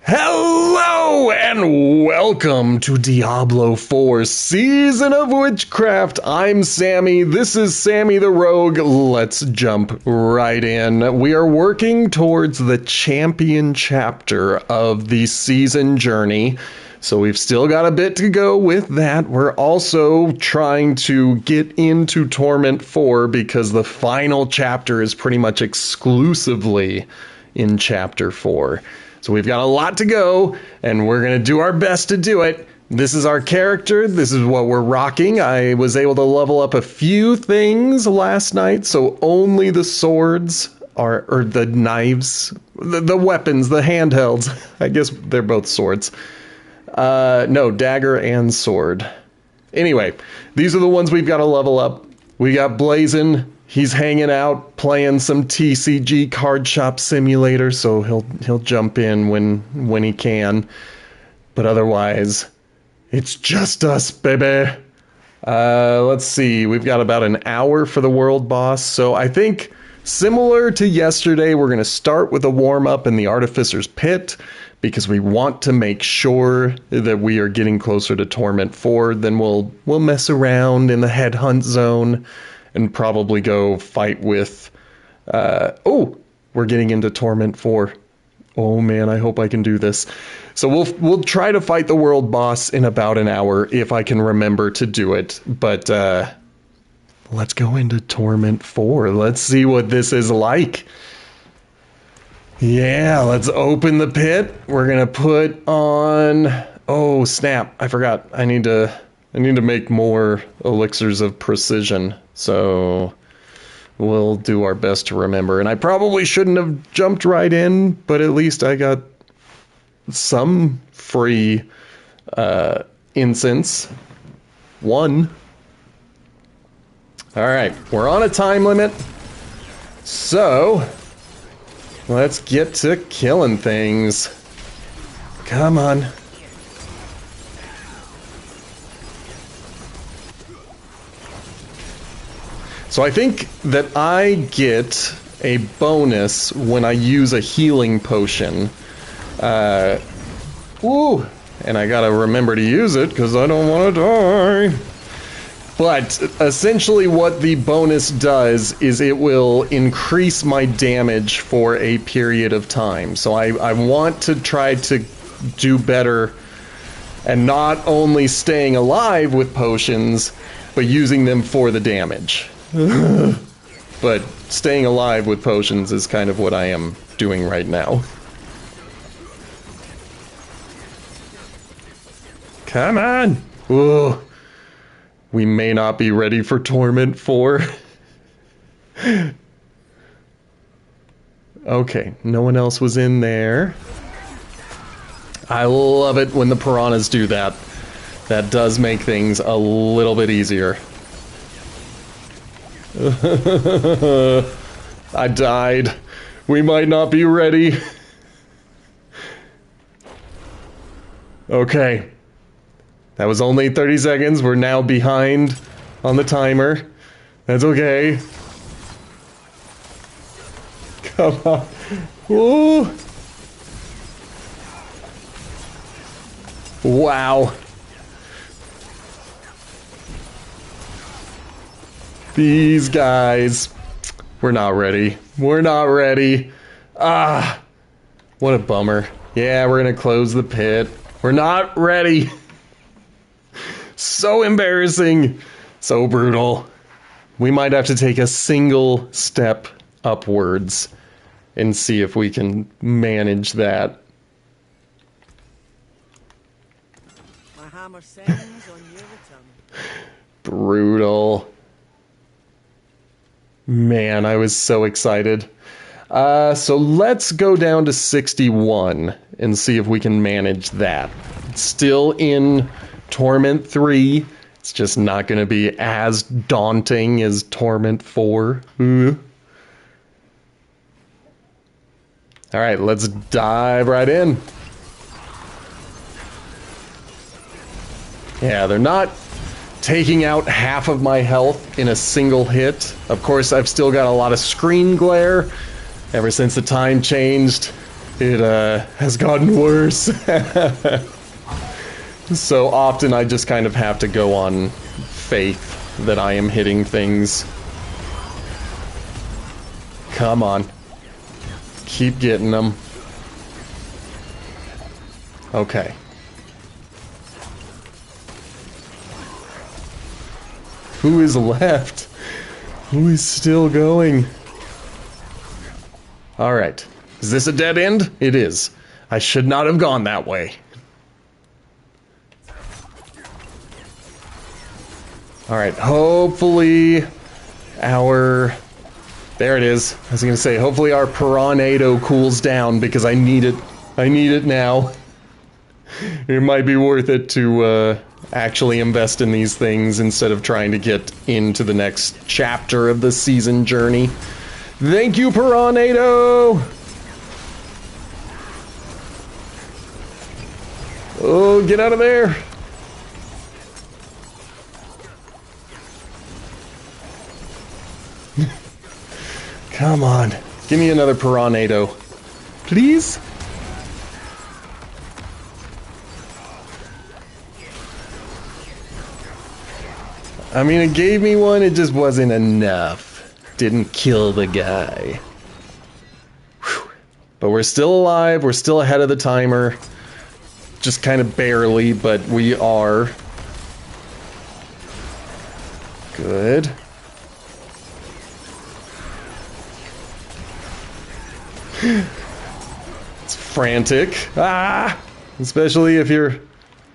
Hello and welcome to Diablo 4 Season of Witchcraft. I'm Sammy, this is Sammy the Rogue. Let's jump right in. We are working towards the champion chapter of the season journey, so we've still got a bit to go with that. We're also trying to get into Torment 4 because the final chapter is pretty much exclusively in Chapter 4. So we've got a lot to go, and we're going to do our best to do it. This is our character. This is what we're rocking. I was able to level up a few things last night, so only the swords are, or the knives, the weapons, the handhelds. I guess they're both swords. No, dagger and sword. Anyway, these are the ones we've got to level up. We got Blazin'. He's hanging out, playing some TCG Card Shop Simulator, so he'll jump in when he can. But otherwise, it's just us, baby. Let's see, we've got about an hour for the world boss, so I think similar to yesterday, we're going to start with a warm-up in the Artificer's Pit, because we want to make sure that we are getting closer to Torment 4. Then we'll mess around in the Headhunt Zone, and probably go fight with, we're getting into Torment 4. Oh man, I hope I can do this. So we'll try to fight the world boss in about an hour, if I can remember to do it. But, let's go into Torment 4. Let's see what this is like. Yeah, let's open the pit. We're gonna put on, oh snap, I forgot. I need to make more elixirs of precision. So we'll do our best to remember. And I probably shouldn't have jumped right in, but at least I got some free incense. One. Alright, we're on a time limit. So let's get to killing things. Come on. So I think that I get a bonus when I use a healing potion. And I gotta remember to use it because I don't want to die. But essentially what the bonus does is it will increase my damage for a period of time. So I want to try to do better and not only staying alive with potions, but using them for the damage. But staying alive with potions is kind of what I am doing right now. Come on! Ooh. We may not be ready for Torment 4. Okay, no one else was in there. I love it when the piranhas do that. That does make things a little bit easier. I died. We might not be ready. Okay. That was only 30 seconds. We're now behind on the timer. That's okay. Come on. Ooh. Wow. These guys. We're not ready. We're not ready. Ah. What a bummer. Yeah, we're gonna close the pit. We're not ready. So embarrassing. So brutal. We might have to take a single step upwards and see if we can manage that. My hammer sings on your return. Brutal. Man, I was so excited. So let's go down to 61 and see if we can manage that. Still in Torment 3. It's just not going to be as daunting as Torment 4. Alright, let's dive right in. Yeah, they're not taking out half of my health in a single hit. Of course, I've still got a lot of screen glare ever since the time changed. it has gotten worse. So often I just kind of have to go on faith that I am hitting things. Come on. Keep getting them. Okay. Who is left? Who is still going? Alright. Is this a dead end? It is. I should not have gone that way. Alright, hopefully our... There it is. I was gonna say, hopefully our Piranado cools down because I need it. I need it now. It might be worth it to actually invest in these things instead of trying to get into the next chapter of the season journey. Thank you, Piranado! Oh, get out of there! Come on. Give me another Piranado. Please? I mean, it gave me one, it just wasn't enough. Didn't kill the guy. Whew. But we're still alive, we're still ahead of the timer. Just kind of barely, but we are. Good. It's frantic. Ah! Especially if you're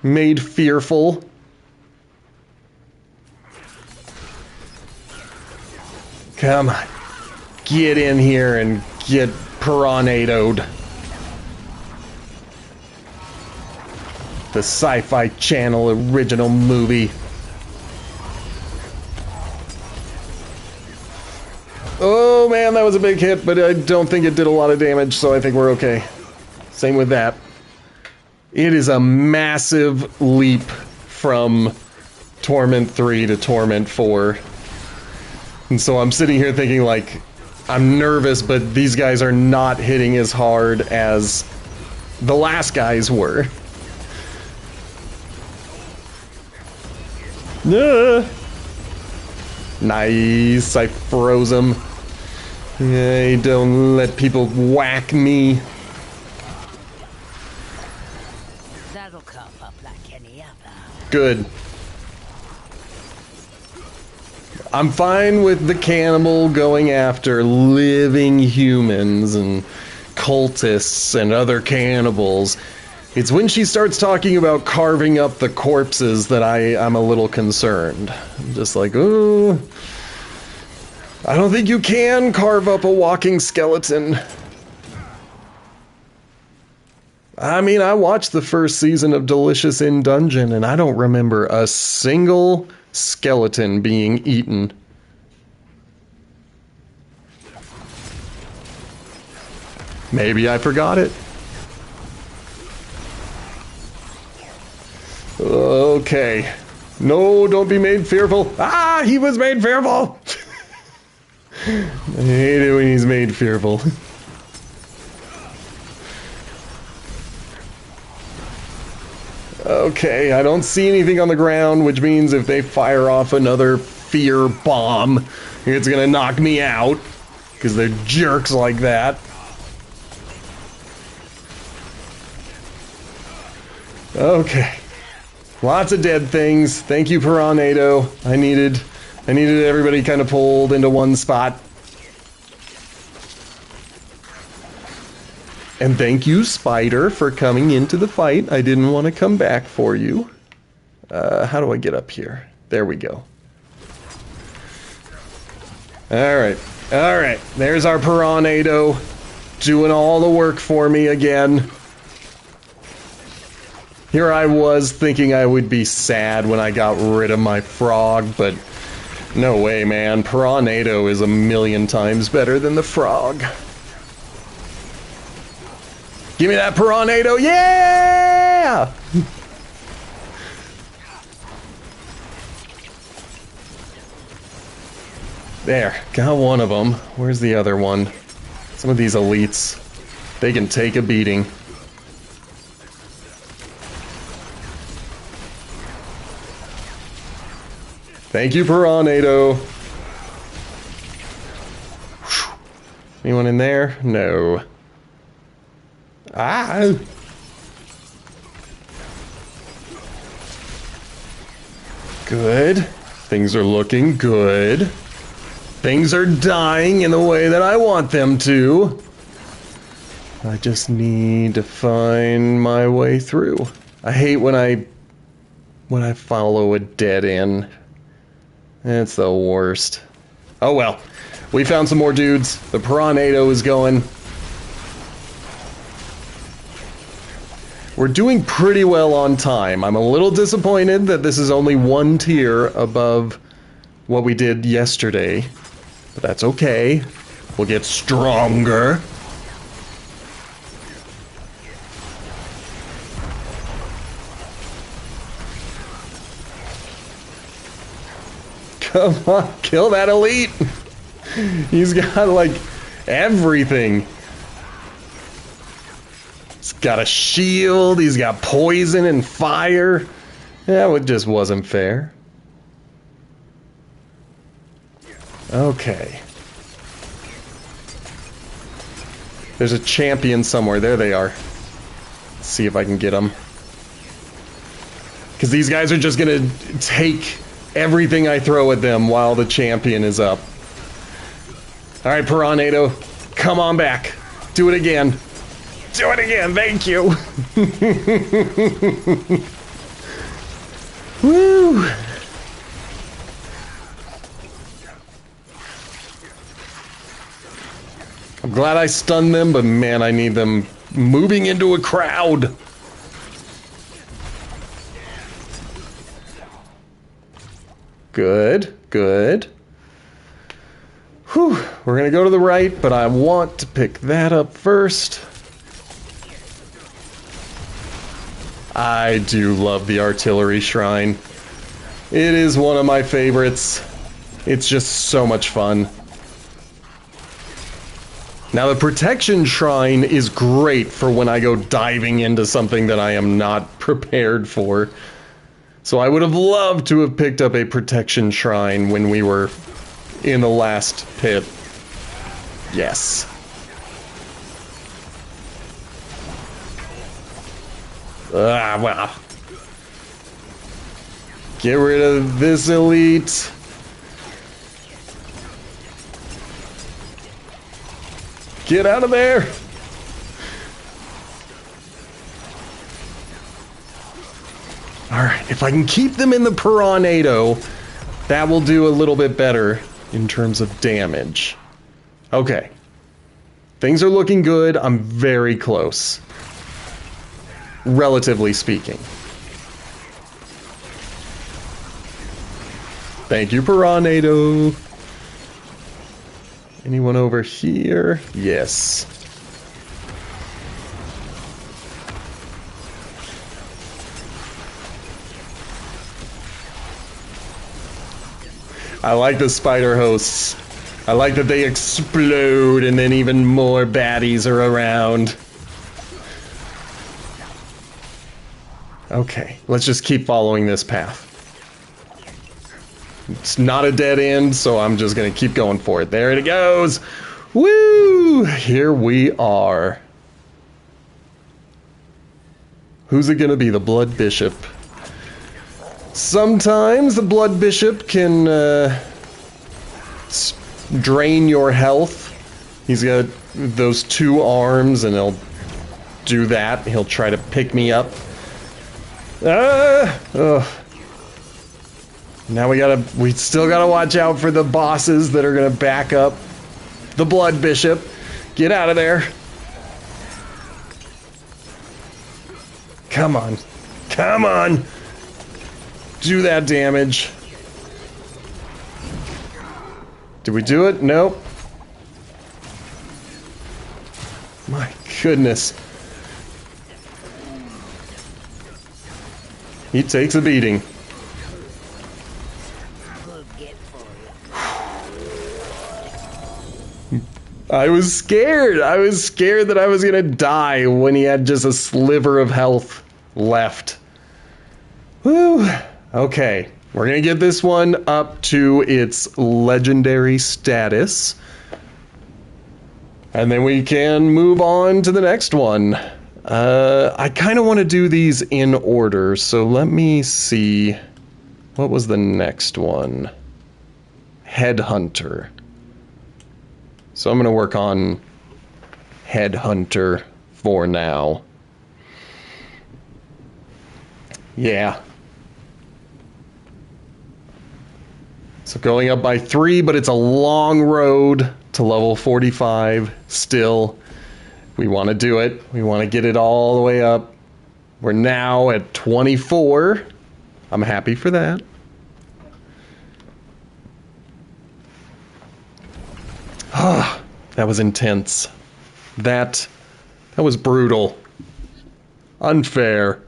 made fearful. Come on. Get in here and get Piranado'd. The Sci-Fi Channel original movie. Oh man, that was a big hit, but I don't think it did a lot of damage, so I think we're okay. Same with that. It is a massive leap from Torment 3 to Torment 4. And so I'm sitting here thinking, like, I'm nervous, but these guys are not hitting as hard as the last guys were. Nice, I froze him. Hey, don't let people whack me. That'll cough up like any other. Good. I'm fine with the cannibal going after living humans and cultists and other cannibals. It's when she starts talking about carving up the corpses that I'm a little concerned. I'm just like, ooh. I don't think you can carve up a walking skeleton. I mean, I watched the first season of Delicious in Dungeon, and I don't remember a single skeleton being eaten. Maybe I forgot it. Okay. No, don't be made fearful. Ah, he was made fearful! I hate it when he's made fearful. Okay, I don't see anything on the ground, which means if they fire off another fear bomb, it's gonna knock me out, because they're jerks like that. Okay. Lots of dead things. Thank you, Piranado. I needed everybody kind of pulled into one spot. And thank you, Spider, for coming into the fight. I didn't want to come back for you. How do I get up here? There we go. Alright. Alright. There's our Piranado. Doing all the work for me again. Here I was thinking I would be sad when I got rid of my frog, but no way, man. Piranado is a million times better than the frog. Give me that Piranado, yeah! There, got one of them. Where's the other one? Some of these elites. They can take a beating. Thank you, Piranado. Anyone in there? No. Ah! Good. Things are looking good. Things are dying in the way that I want them to. I just need to find my way through. I hate when I follow a dead end. It's the worst. Oh well. We found some more dudes. The Piranado is going. We're doing pretty well on time. I'm a little disappointed that this is only one tier above what we did yesterday. But that's okay. We'll get stronger. Come on, kill that elite! He's got, like, everything. He's got a shield, he's got poison and fire. That just wasn't fair. Okay. There's a champion somewhere. There they are. Let's see if I can get them. Because these guys are just gonna take everything I throw at them while the champion is up. Alright, Piranado, come on back. Do it again. Do it again, thank you. Woo! I'm glad I stunned them, but man, I need them moving into a crowd. Good, good. Whew, we're gonna go to the right, but I want to pick that up first. I do love the artillery shrine. It is one of my favorites. It's just so much fun. Now the protection shrine is great for when I go diving into something that I am not prepared for. So I would have loved to have picked up a protection shrine when we were in the last pit. Yes. Ah, well. Get rid of this elite. Get out of there! Alright, if I can keep them in the Piranado, that will do a little bit better in terms of damage. Okay. Things are looking good. I'm very close. Relatively speaking. Thank you, Piranado. Anyone over here? Yes. I like the spider hosts. I like that they explode and then even more baddies are around. Okay, let's just keep following this path. It's not a dead end, so I'm just gonna keep going for it. There it goes! Woo! Here we are. Who's it gonna be? The Blood Bishop. Sometimes the Blood Bishop can drain your health. He's got those two arms and he'll do that. He'll try to pick me up. Ugh. Now we still gotta watch out for the bosses that are gonna back up the Blood Bishop. Get out of there. Come on. Come on. Do that damage. Did we do it? Nope. My goodness. He takes a beating. I was scared. I was scared that I was gonna die when he had just a sliver of health left. Whew. Okay, we're gonna get this one up to its legendary status. And then we can move on to the next one. I kind of want to do these in order, so let me see. What was the next one? Headhunter. So I'm going to work on Headhunter for now. Yeah. So going up by 3, but it's a long road to level 45 still. We want to do it. We want to get it all the way up. We're now at 24. I'm happy for that. Ah, that was intense. That was brutal. Unfair.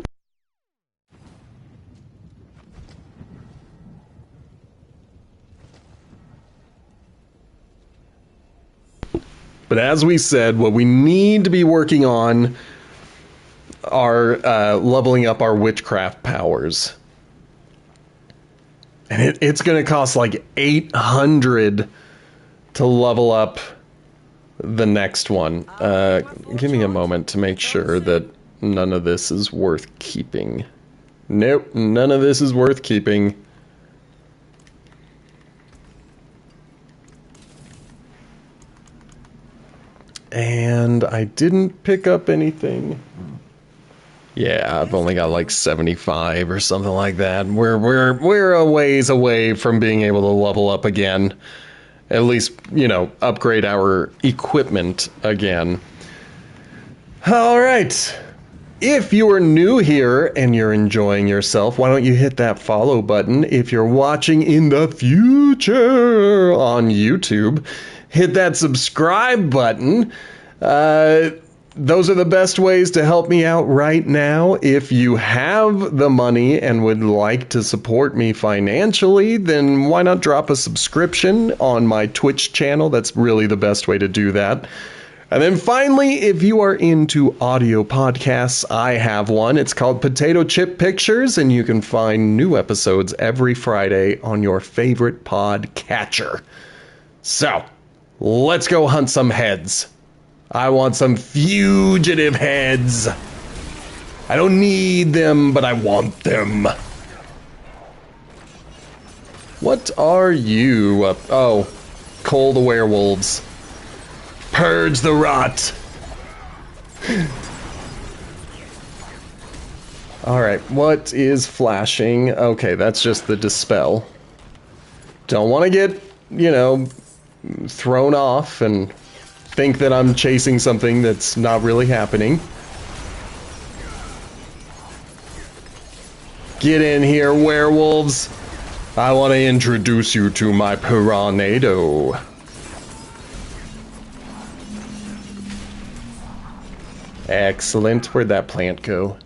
But as we said, what we need to be working on are leveling up our witchcraft powers. And it's going to cost like 800 to level up the next one. Give me a moment to make sure that none of this is worth keeping. Nope, none of this is worth keeping. And I didn't pick up anything. Yeah, I've only got like 75 or something like that. We're a ways away from being able to level up again. At least, you know, upgrade our equipment again. All right. If you are new here and you're enjoying yourself, why don't you hit that follow button? If you're watching in the future on YouTube, hit that subscribe button. Those are the best ways to help me out right now. If you have the money and would like to support me financially, then why not drop a subscription on my Twitch channel? That's really the best way to do that. And then finally, if you are into audio podcasts, I have one. It's called Potato Chip Pictures, and you can find new episodes every Friday on your favorite podcatcher. So, let's go hunt some heads. I want some fugitive heads. I don't need them, but I want them. What are you? Oh, Cole the werewolves. Purge the rot. Alright, what is flashing? Okay, that's just the dispel. Don't want to get, you know, thrown off and think that I'm chasing something that's not really happening. Get in here, werewolves. I want to introduce you to my Piranado. Excellent. Where'd that plant go?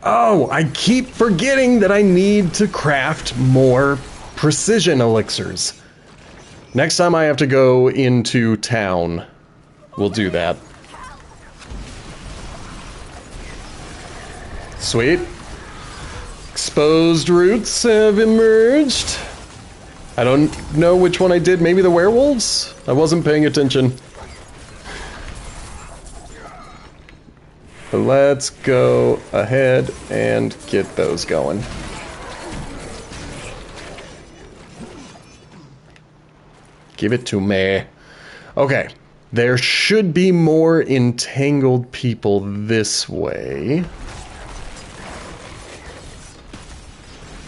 Oh, I keep forgetting that I need to craft more precision elixirs. Next time I have to go into town, we'll do that. Sweet. Exposed roots have emerged. I don't know which one I did. Maybe the werewolves? I wasn't paying attention. But let's go ahead and get those going. Give it to me. Okay. There should be more entangled people this way.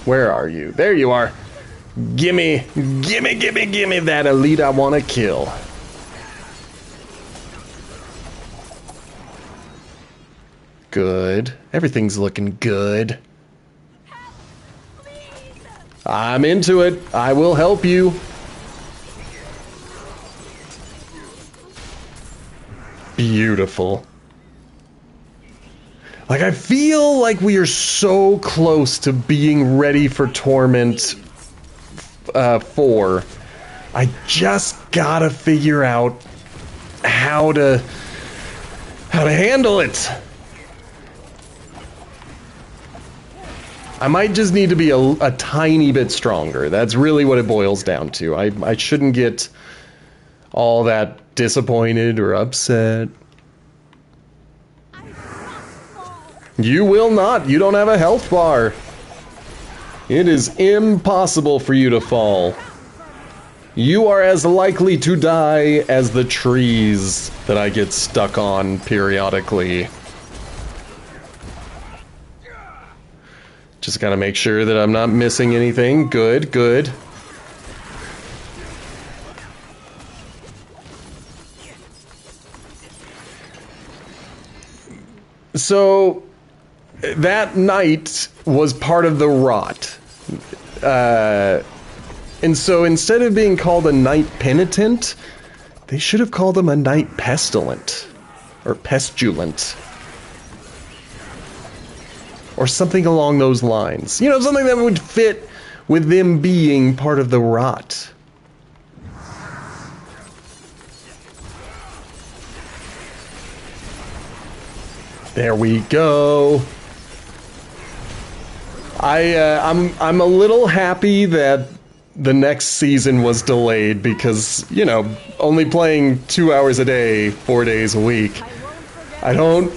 Where are you? There you are. Gimme that elite I want to kill. Good. Everything's looking good. I'm into it. I will help you. Beautiful. Like, I feel like we are so close to being ready for Torment 4. I just gotta figure out how to handle it. I might just need to be a tiny bit stronger. That's really what it boils down to. I shouldn't get all that disappointed or upset. You will not. You don't have a health bar. It is impossible for you to fall. You are as likely to die as the trees that I get stuck on periodically. Just gotta make sure that I'm not missing anything. Good, good. So, that knight was part of the rot. And so instead of being called a knight penitent, they should have called him a knight pestilent. Or pestilent. Or something along those lines. You know, something that would fit with them being part of the rot. There we go. I'm a little happy that the next season was delayed because, you know, only playing 2 hours a day, 4 days a week. I don't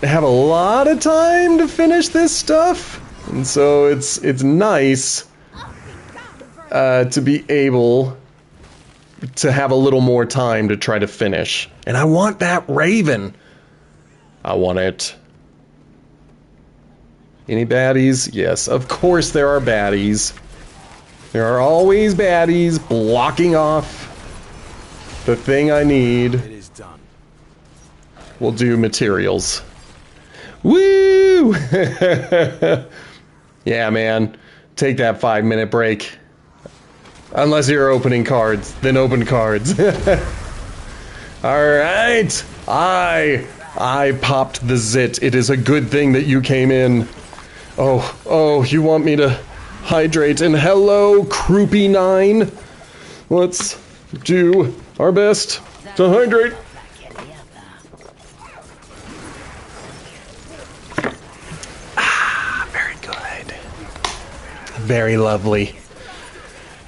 have a lot of time to finish this stuff, and so it's nice to be able to have a little more time to try to finish. And I want that raven. I want it. Any baddies? Yes, of course there are baddies. There are always baddies blocking off the thing I need. It is done. We'll do materials. Woo! Yeah, man. Take that 5-minute break. Unless you're opening cards, then open cards. Alright. I popped the zit. It is a good thing that you came in. Oh, you want me to hydrate? And hello, Croupy9. Let's do our best to hydrate. Very good. Very lovely.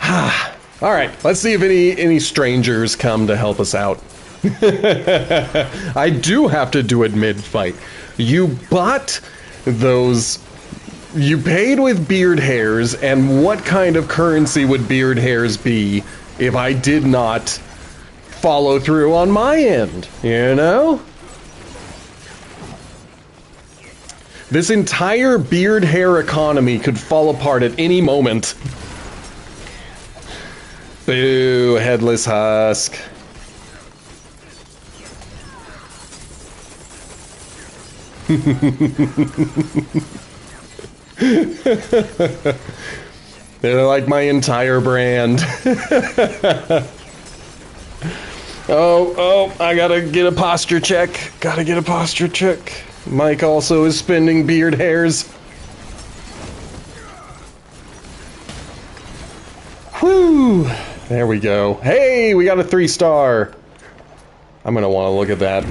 Alright, let's see if any strangers come to help us out. I do have to admit, fight. You bought those... You paid with beard hairs, and what kind of currency would beard hairs be if I did not follow through on my end, you know? This entire beard hair economy could fall apart at any moment. Boo, headless husk. They're like my entire brand. Oh, I gotta get a posture check. Gotta get a posture check. Mike also is spending beard hairs. Whew. There we go. Hey, we got a 3-star. I'm gonna want to look at that.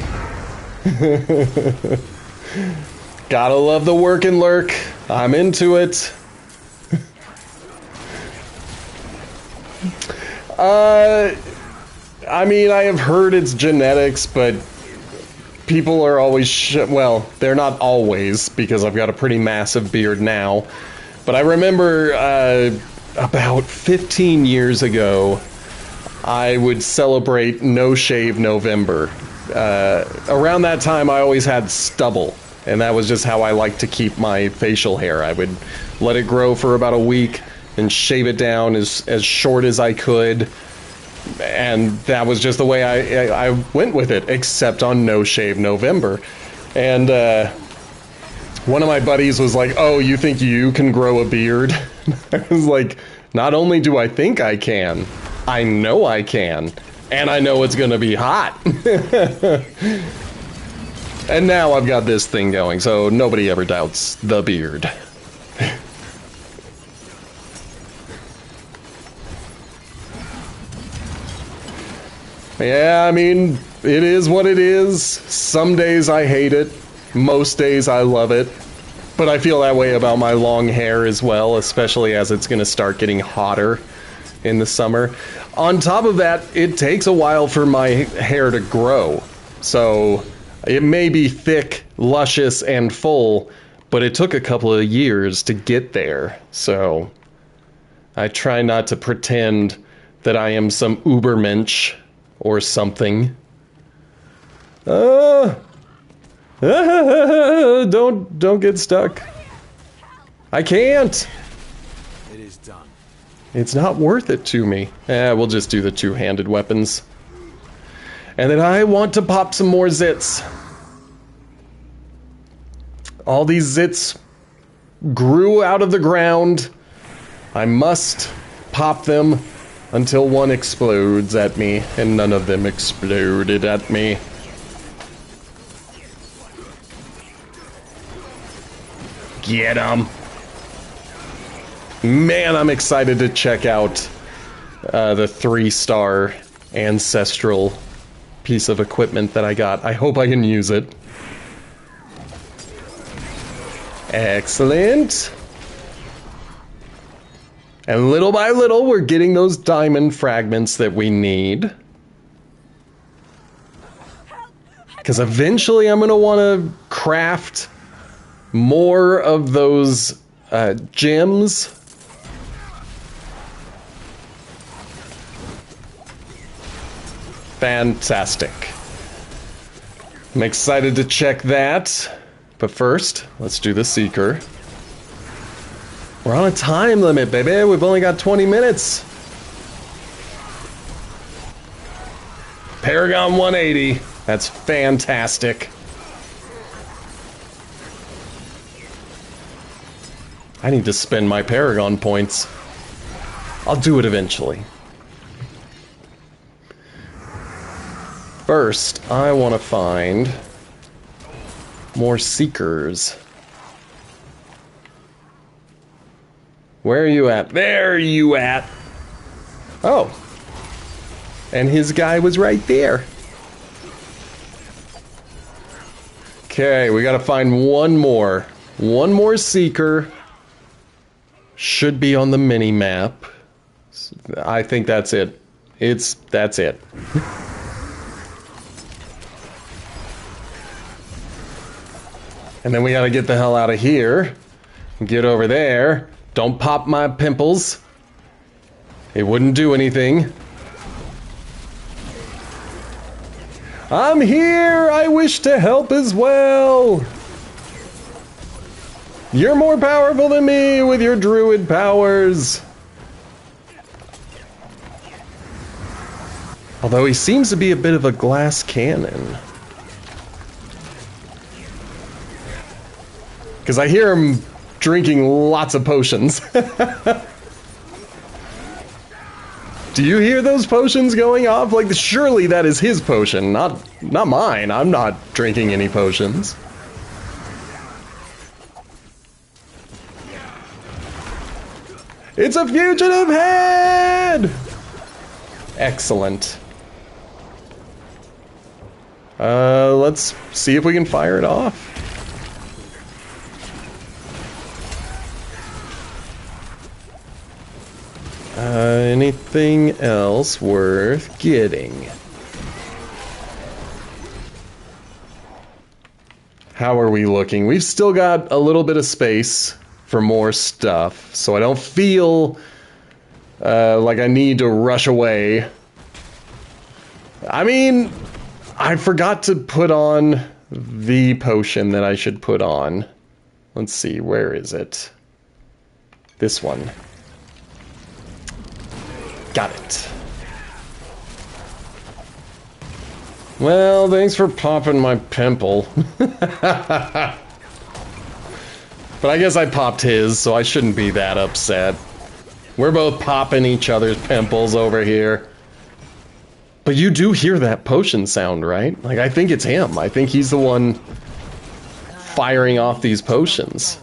Gotta love the work and lurk. I'm into it. I mean, I have heard it's genetics, but people are always well, they're not always, because I've got a pretty massive beard now. But I remember about 15 years ago, I would celebrate No Shave November. Around that time, I always had stubble, and that was just how I liked to keep my facial hair. I would let it grow for about a week and shave it down as short as I could, and that was just the way I went with it, except on No Shave November. And one of my buddies was like, "Oh, you think you can grow a beard?" I was like, "Not only do I think I can, I know I can. And I know it's gonna be hot." And now I've got this thing going, so nobody ever doubts the beard. Yeah, I mean, it is what it is. Some days I hate it. Most days I love it. But I feel that way about my long hair as well, especially as it's going to start getting hotter in the summer. On top of that, it takes a while for my hair to grow. So it may be thick, luscious, and full, but it took a couple of years to get there. So I try not to pretend that I am some Ubermensch or something. Don't get stuck. I can't. It is done. It's not worth it to me. We'll just do the two-handed weapons. And then I want to pop some more zits. All these zits grew out of the ground. I must pop them until one explodes at me, and none of them exploded at me. Get 'em! Man, I'm excited to check out the 3-star ancestral piece of equipment that I got. I hope I can use it. Excellent. And little by little, we're getting those diamond fragments that we need. Because eventually I'm going to want to craft more of those gems. Fantastic. I'm excited to check that. But first, let's do the Seeker. We're on a time limit, baby. We've only got 20 minutes. Paragon 180. That's fantastic. I need to spend my Paragon points. I'll do it eventually. First, I want to find more Seekers. Where are you at? There you at! Oh. And his guy was right there. Okay, we gotta find one more. One more Seeker. Should be on the mini-map. I think that's it. That's it. And then we gotta get the hell out of here. Get over there. Don't pop my pimples. It wouldn't do anything. I'm here! I wish to help as well! You're more powerful than me with your druid powers! Although he seems to be a bit of a glass cannon. Because I hear him drinking lots of potions. Do you hear those potions going off? Like, surely that is his potion, not mine. I'm not drinking any potions. It's a fugitive head! Excellent. Let's see if we can fire it off. Anything else worth getting? How are we looking? We've still got a little bit of space for more stuff, so I don't feel like I need to rush away. I mean, I forgot to put on the potion that I should put on. Let's see, where is it? This one. Got it. Well, thanks for popping my pimple. But I guess I popped his, so I shouldn't be that upset. We're both popping each other's pimples over here. But you do hear that potion sound, right? Like, I think it's him. I think he's the one firing off these potions.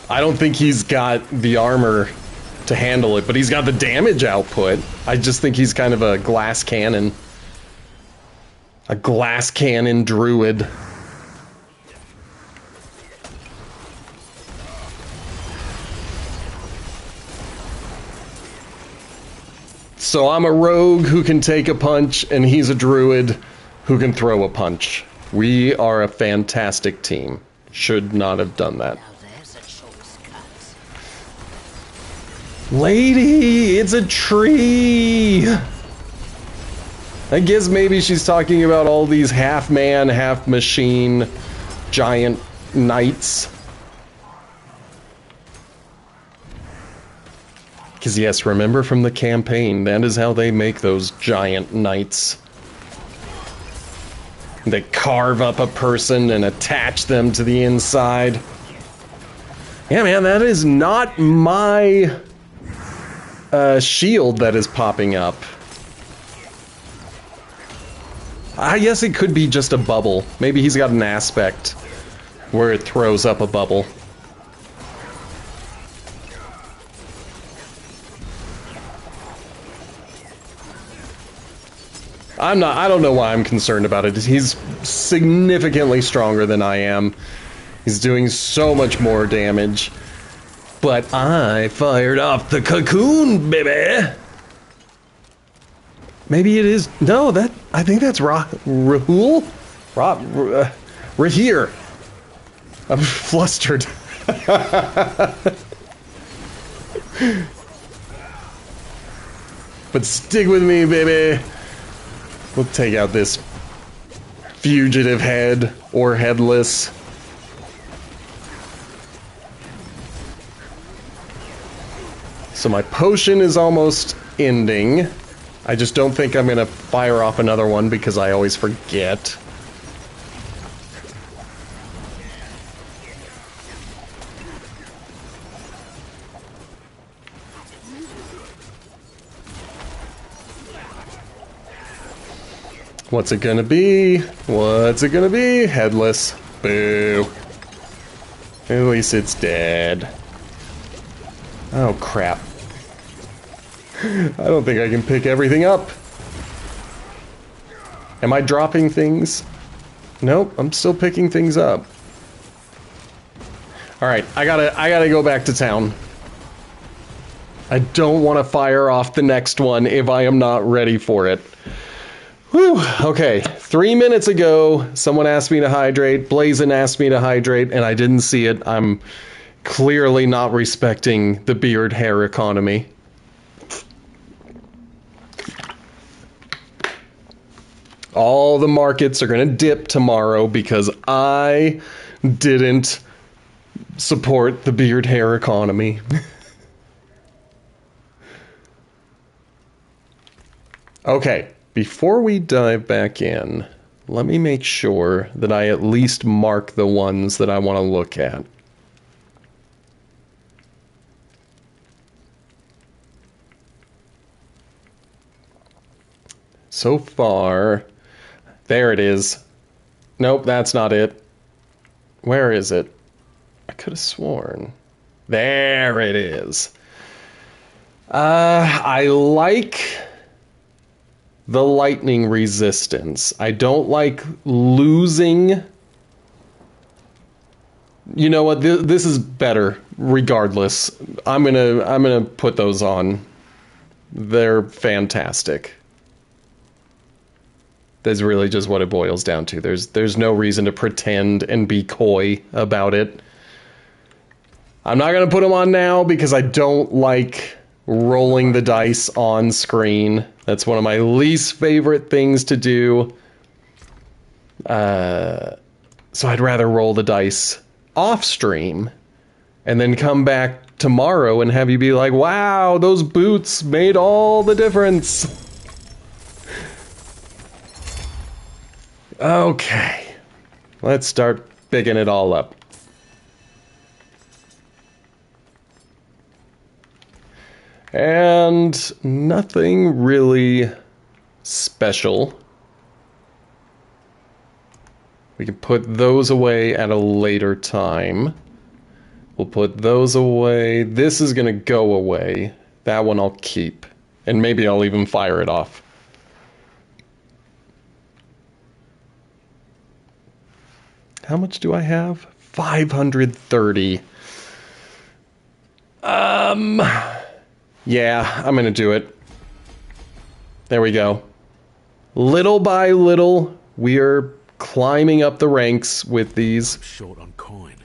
I don't think he's got the armor to handle it, but he's got the damage output. I just think he's kind of a glass cannon. A glass cannon druid. So I'm a rogue who can take a punch, and he's a druid who can throw a punch. We are a fantastic team. Should not have done that. Now there's a choice cut. Lady, it's a tree! I guess maybe she's talking about all these half-man, half-machine giant knights. Because yes, remember from the campaign, that is how they make those giant knights. They carve up a person and attach them to the inside. Yeah, man, that is not my shield that is popping up. I guess it could be just a bubble. Maybe he's got an aspect where it throws up a bubble. I don't know why I'm concerned about it. He's significantly stronger than I am. He's doing so much more damage. But I fired off the cocoon, baby! Maybe it is... No, I think that's Rahul? Rahir. I'm flustered. But stick with me, baby. We'll take out this fugitive head, or headless. So my potion is almost ending. I just don't think I'm gonna fire off another one because I always forget. What's it gonna be? What's it gonna be? Headless. Boo. At least it's dead. Oh, crap. I don't think I can pick everything up. Am I dropping things? Nope, I'm still picking things up. Alright, I gotta go back to town. I don't want to fire off the next one if I am not ready for it. Whew, okay, 3 minutes ago, someone asked me to hydrate, Blazin asked me to hydrate, and I didn't see it. I'm clearly not respecting the beard hair economy. All the markets are gonna dip tomorrow because I didn't support the beard hair economy. Okay. Before we dive back in, let me make sure that I at least mark the ones that I want to look at. So far, there it is. Nope, that's not it. Where is it? I could have sworn. There it is. I like the lightning resistance. I don't like losing. You know what? This is better regardless. I'm gonna put those on. They're fantastic. That's really just what it boils down to. There's no reason to pretend and be coy about it. I'm not gonna put them on now because I don't like rolling the dice on screen. That's one of my least favorite things to do. So I'd rather roll the dice off stream and then come back tomorrow and have you be like, wow, those boots made all the difference. Okay, let's start picking it all up. And nothing really special. We can put those away at a later time. We'll put those away. This is going to go away. That one I'll keep. And maybe I'll even fire it off. How much do I have? 530. Yeah, I'm gonna do it. There we go. Little by little, we are climbing up the ranks with these. I'm short on coin.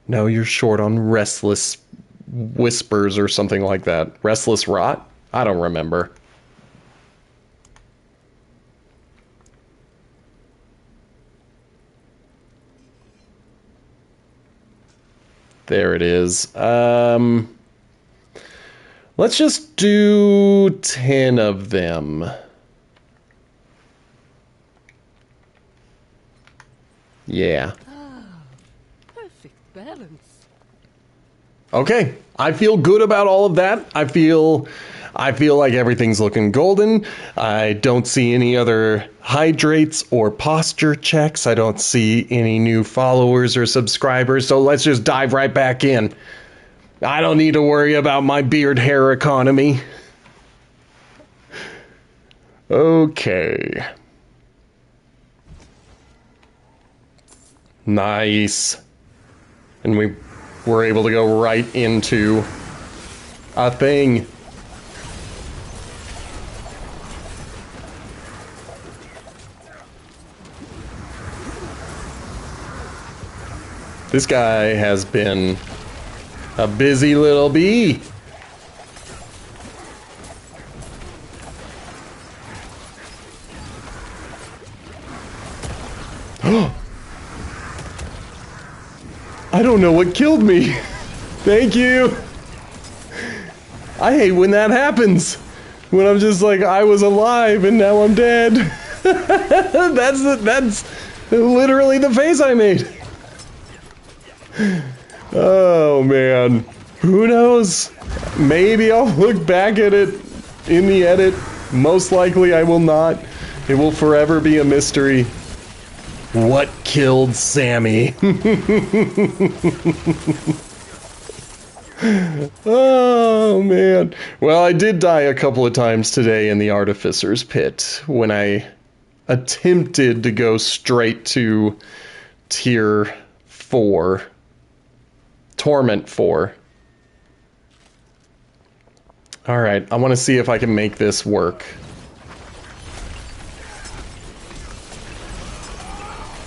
No, you're short on restless whispers or something like that. Restless rot? I don't remember. There it is. Let's just do 10 of them. Yeah. Perfect balance. Okay. I feel good about all of that. I feel like everything's looking golden. I don't see any other hydrates or posture checks. I don't see any new followers or subscribers. So let's just dive right back in. I don't need to worry about my beard hair economy. Okay. Nice. And we were able to go right into a thing. This guy has been a busy little bee. I don't know what killed me. Thank you. I hate when that happens. When I'm just like, I was alive and now I'm dead. That's literally the face I made. Oh man. Who knows? Maybe I'll look back at it in the edit. Most likely I will not. It will forever be a mystery. What killed Sammy? Oh man. Well, I did die a couple of times today in the Artificer's Pit when I attempted to go straight to tier 4. Torment 4. Alright, I want to see if I can make this work.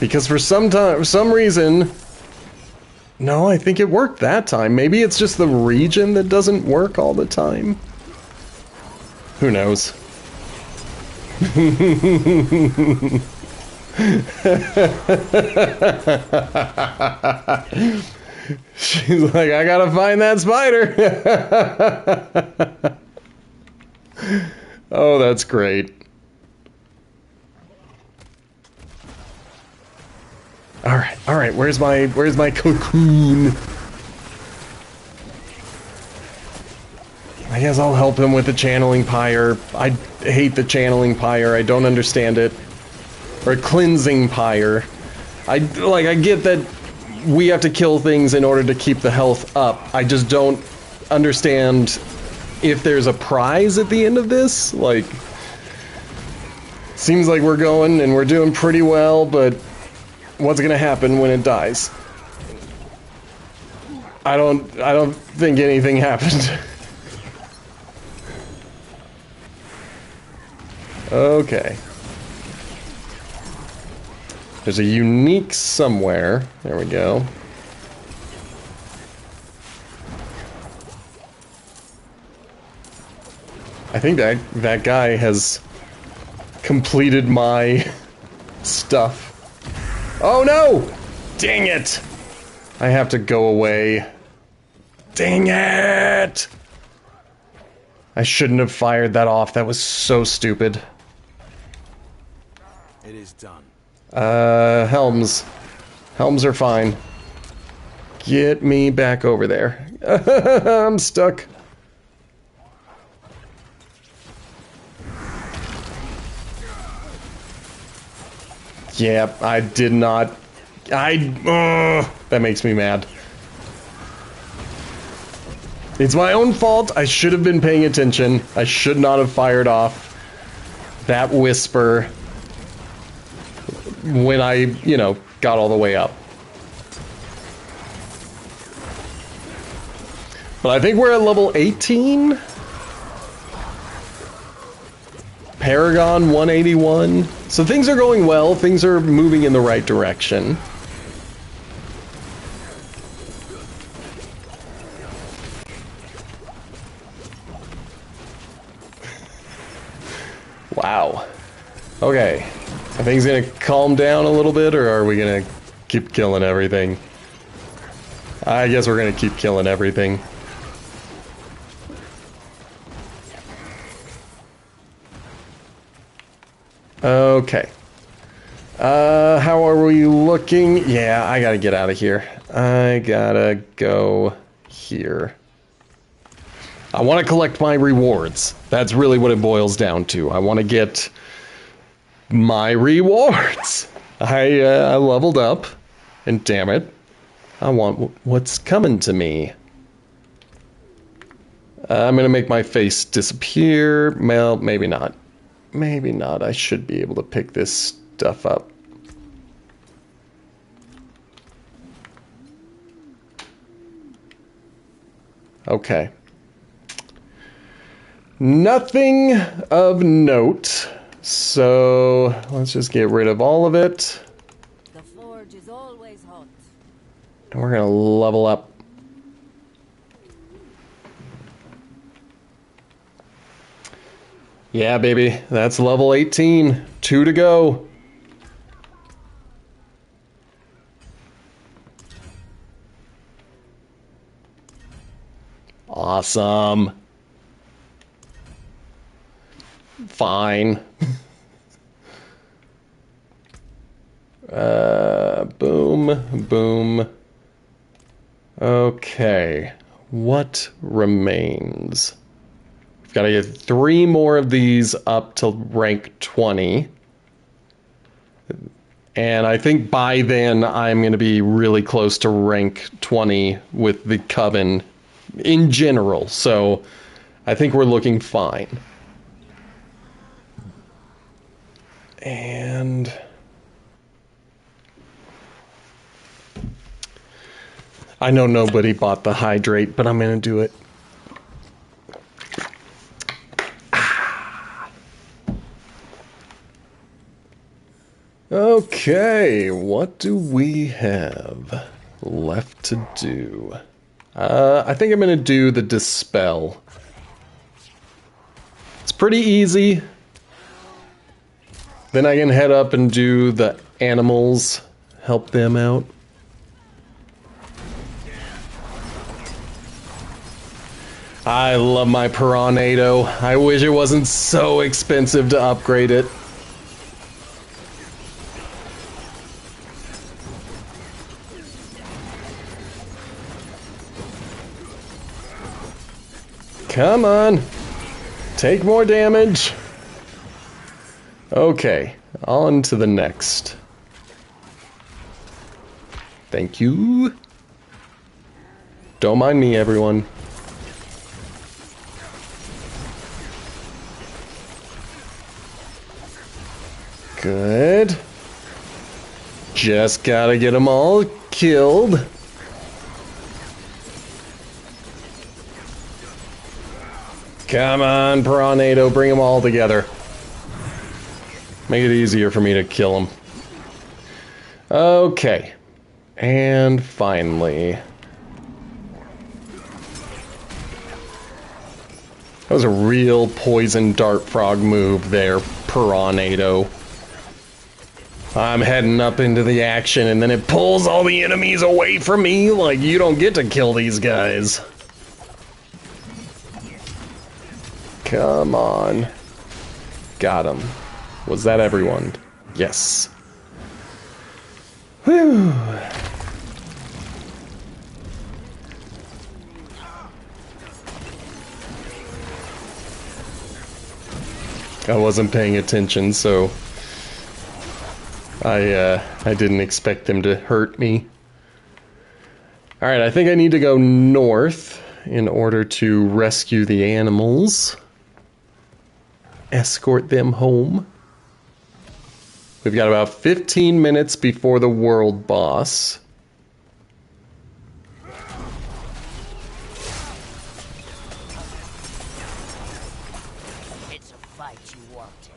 Because for some reason... No, I think it worked that time. Maybe it's just the region that doesn't work all the time. Who knows? She's like, I gotta find that spider. Oh, that's great. All right. Where's my cocoon? I guess I'll help him with the channeling pyre. I hate the channeling pyre. I don't understand it. Or cleansing pyre. I get that we have to kill things in order to keep the health up. I just don't understand if there's a prize at the end of this. Like, seems like we're going and we're doing pretty well, but what's gonna happen when it dies? I don't think anything happened. Okay. There's a unique somewhere. There we go. I think that guy has completed my stuff. Oh no! Dang it! I have to go away. Dang it! I shouldn't have fired that off. That was so stupid. It is done. Helms. Helms are fine. Get me back over there. I'm stuck. Yep, I did not. That makes me mad. It's my own fault. I should have been paying attention. I should not have fired off that whisper when I, you know, got all the way up. But I think we're at level 18. Paragon 181. So things are going well. Things are moving in the right direction. Wow. Okay. Are things gonna calm down a little bit, or are we gonna keep killing everything? I guess we're gonna keep killing everything. Okay. How are we looking? Yeah, I gotta get out of here. I gotta go here. I want to collect my rewards. That's really what it boils down to. I want to get my rewards. I leveled up, and damn it, I want what's coming to me. I'm gonna make my face disappear. Well, maybe not. Maybe not. I should be able to pick this stuff up. Okay. Nothing of note. So let's just get rid of all of it. The forge is always hot. And we're gonna level up. Yeah, baby. That's level 18. 2 to go. Awesome. Fine. Boom, boom. Okay. What remains? We've got to get 3 more of these up to rank 20. And I think by then I'm going to be really close to rank 20 with the Coven in general. So I think we're looking fine. And I know nobody bought the hydrate, but I'm going to do it. Okay, what do we have left to do? I think I'm going to do the Dispel. It's pretty easy. Then I can head up and do the animals, help them out. I love my Piranado. I wish it wasn't so expensive to upgrade it. Come on. Take more damage. Okay, on to the next. Thank you. Don't mind me, everyone. Good. Just gotta get them all killed. Come on, Piranado, bring them all together. Make it easier for me to kill them. Okay. And finally. That was a real poison dart frog move there, Piranado. I'm heading up into the action and then it pulls all the enemies away from me like you don't get to kill these guys. Come on. Got him. Was that everyone? Yes. Whew. I wasn't paying attention, so I didn't expect them to hurt me. Alright, I think I need to go north in order to rescue the animals. Escort them home. We've got about 15 minutes before the world boss. It's a fight you wanted.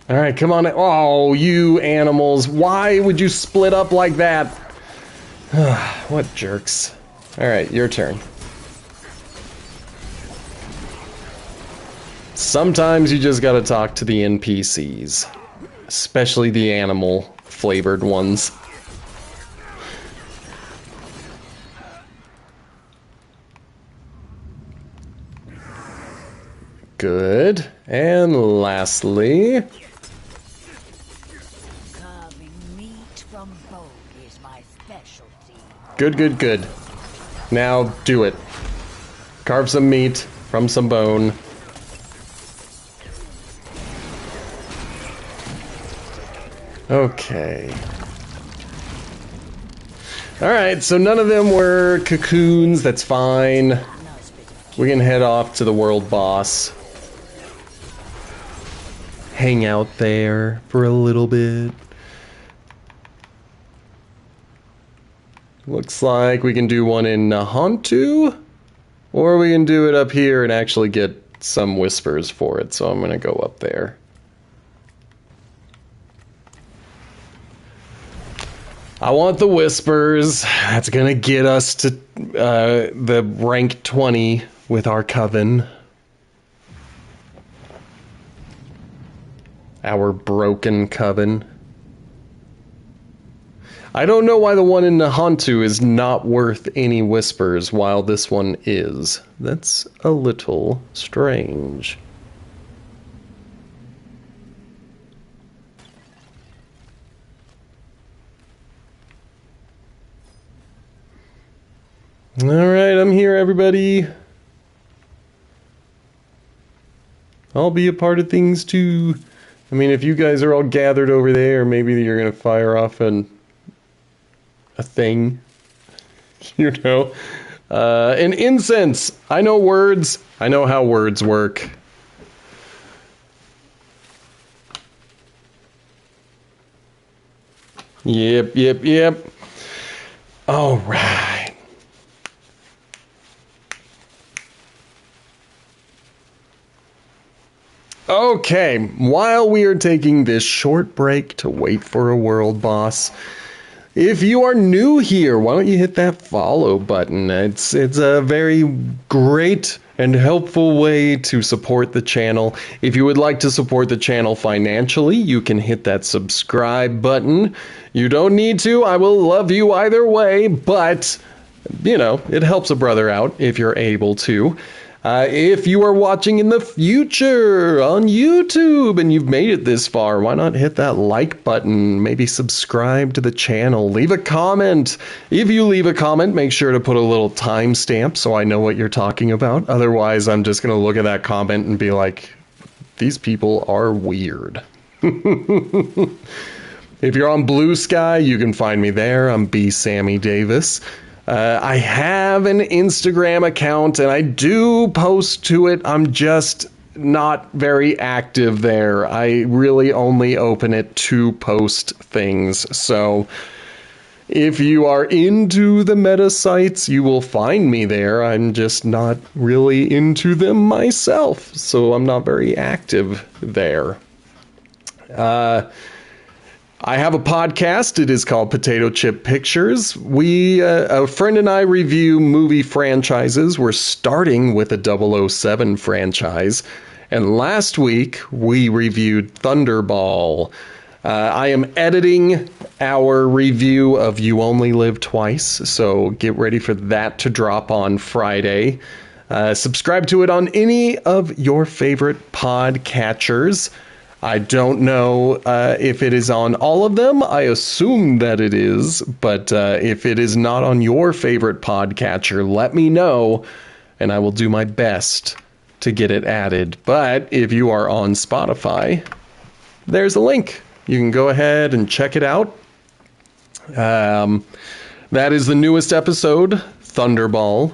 All right, come on. Oh, you animals. Why would you split up like that? What jerks. All right, your turn. Sometimes you just gotta talk to the NPCs. Especially the animal-flavored ones. Good. And lastly... Carving meat from bone is my specialty. Good, good, good. Now do it. Carve some meat from some bone. Okay. Alright, so none of them were cocoons, that's fine. We can head off to the world boss. Hang out there for a little bit. Looks like we can do one in Nahontu, or we can do it up here and actually get some whispers for it, so I'm gonna go up there. I want the whispers. That's gonna get us to the rank 20 with our coven. Our broken coven. I don't know why the one in Nahontu is not worth any whispers while this one is. That's a little strange. Alright, I'm here, everybody. I'll be a part of things too. I mean, if you guys are all gathered over there, maybe you're gonna fire off a thing. You know? An incense! I know words. I know how words work. Yep. Alright. Okay, while we are taking this short break to wait for a world boss, if you are new here, why don't you hit that follow button? It's a very great and helpful way to support the channel. If you would like to support the channel financially, you can hit that subscribe button. You don't need to, I will love you either way, but, you know, it helps a brother out if you're able to. If you are watching in the future on YouTube and you've made it this far, why not hit that like button, maybe subscribe to the channel, leave a comment. If you leave a comment, make sure to put a little timestamp so I know what you're talking about. Otherwise, I'm just going to look at that comment and be like, these people are weird. If you're on Blue Sky, you can find me there. I'm B. Sammy Davis. I have an Instagram account and I do post to it. I'm just not very active there. I really only open it to post things. So if you are into the meta sites, you will find me there. I'm just not really into them myself. So I'm not very active there. I have a podcast. It is called Potato Chip Pictures. A friend and I review movie franchises. We're starting with a 007 franchise. And last week, we reviewed Thunderball. I am editing our review of You Only Live Twice, so get ready for that to drop on Friday. Subscribe to it on any of your favorite podcatchers. I don't know if it is on all of them. I assume that it is, but if it is not on your favorite podcatcher, let me know, and I will do my best to get it added. But if you are on Spotify, there's a link. You can go ahead and check it out. That is the newest episode, Thunderball.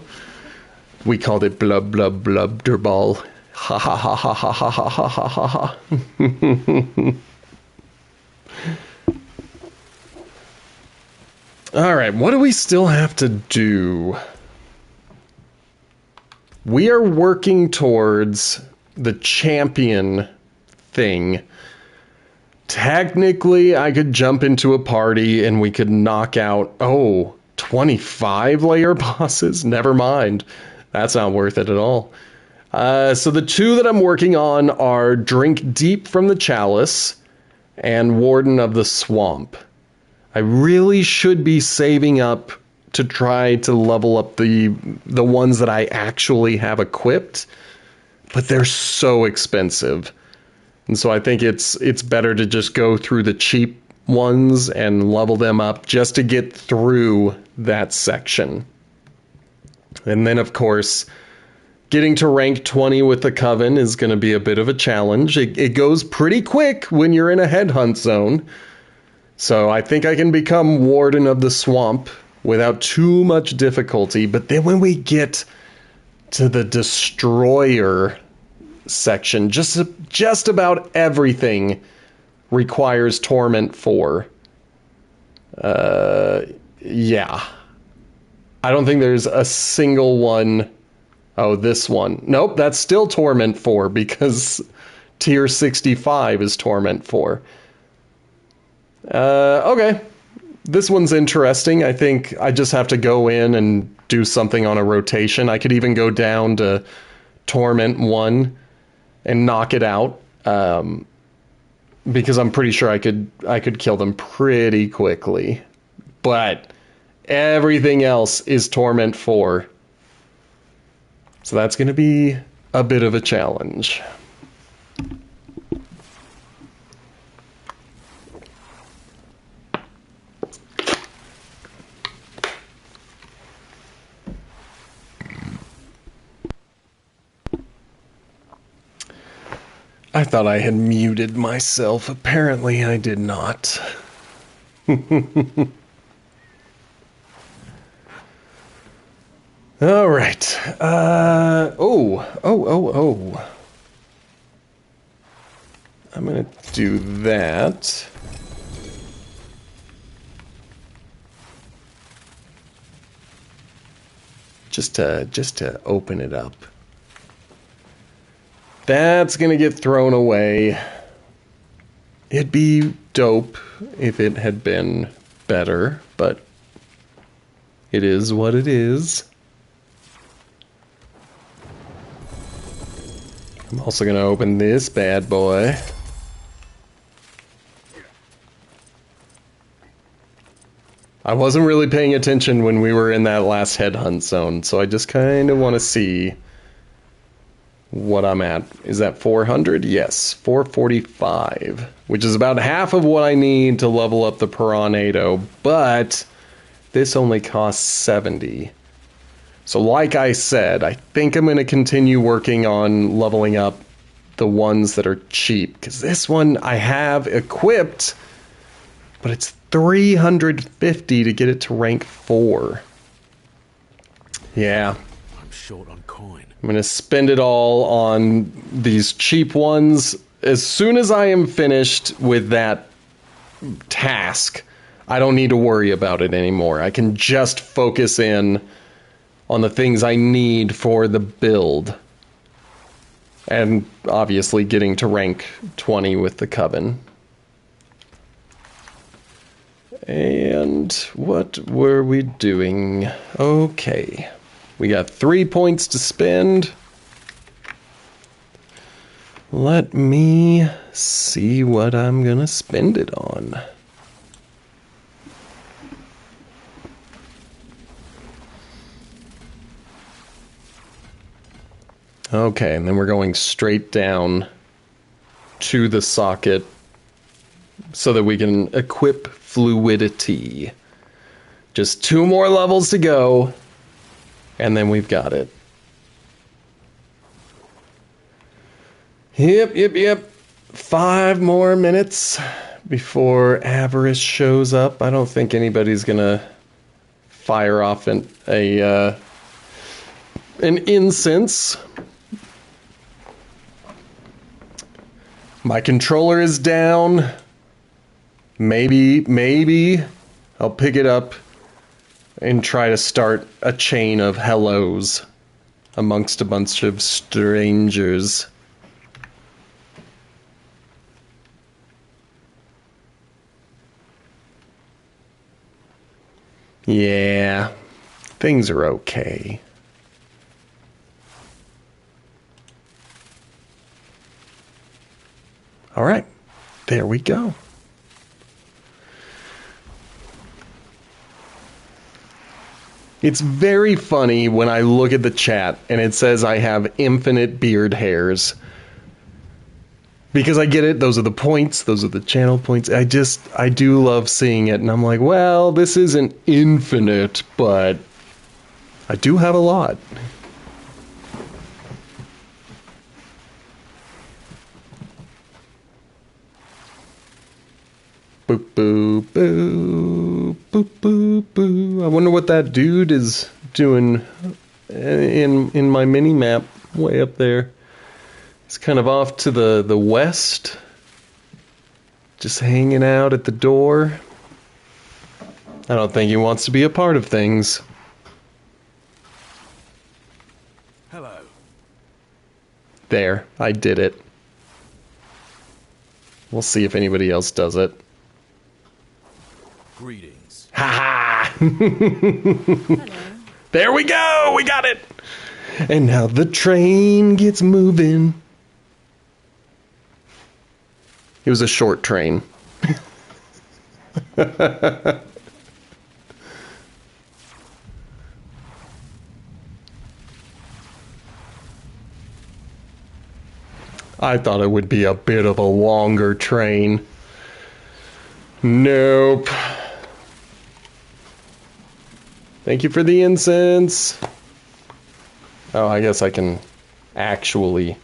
We called it Blub Blub Blubderball. Ha ha ha ha ha ha ha ha ha ha. All right, what do we still have to do? We are working towards the champion thing. Technically, I could jump into a party and we could knock out, 25 layer bosses? Never mind. That's not worth it at all. So the two that I'm working on are Drink Deep from the Chalice and Warden of the Swamp. I really should be saving up to try to level up the ones that I actually have equipped, but they're so expensive. And so I think it's better to just go through the cheap ones and level them up just to get through that section. And then, of course, getting to rank 20 with the Coven is going to be a bit of a challenge. It goes pretty quick when you're in a headhunt zone. So I think I can become Warden of the Swamp without too much difficulty. But then when we get to the Destroyer section, just about everything requires Torment IV. Yeah. I don't think there's a single one. Oh, this one. Nope, that's still Torment IV because tier 65 is Torment IV. Okay. This one's interesting. I think I just have to go in and do something on a rotation. I could even go down to Torment 1 and knock it out. Because I'm pretty sure I could kill them pretty quickly. But everything else is Torment 4. So that's going to be a bit of a challenge. I thought I had muted myself. Apparently I did not. All right. I'm going to do that. Just to open it up. That's going to get thrown away. It'd be dope if it had been better, but it is what it is. I'm also going to open this bad boy. I wasn't really paying attention when we were in that last headhunt zone, so I just kind of want to see what I'm at. Is that 400? Yes, 445, which is about half of what I need to level up the Piranado, but this only costs 70. So like I said, I think I'm going to continue working on leveling up the ones that are cheap, because this one I have equipped, but it's 350 to get it to rank 4. Yeah. I'm short on coin. I'm going to spend it all on these cheap ones. As soon as I am finished with that task, I don't need to worry about it anymore. I can just focus in on the things I need for the build. And obviously getting to rank 20 with the Coven. And what were we doing? Okay. We got 3 points to spend. Let me see what I'm gonna spend it on. Okay, and then we're going straight down to the socket so that we can equip Fluidity. Just 2 more levels to go, and then we've got it. Yep. 5 more minutes before Avarice shows up. I don't think anybody's gonna fire off an incense. My controller is down. Maybe I'll pick it up and try to start a chain of hellos amongst a bunch of strangers. Yeah, things are okay. All right, there we go. It's very funny when I look at the chat and it says I have infinite beard hairs. Because I get it, those are the points, those are the channel points. I do love seeing it, and I'm like, well, this isn't infinite, but I do have a lot. Boop, boop, boop, boop, boop, boop. I wonder what that dude is doing in my mini-map way up there. He's kind of off to the west, just hanging out at the door. I don't think he wants to be a part of things. Hello. There, I did it. We'll see if anybody else does it. Greetings. Ha ha! There we go! We got it! And now the train gets moving. It was a short train. I thought it would be a bit of a longer train. Nope. Thank you for the incense. Oh, I guess I can actually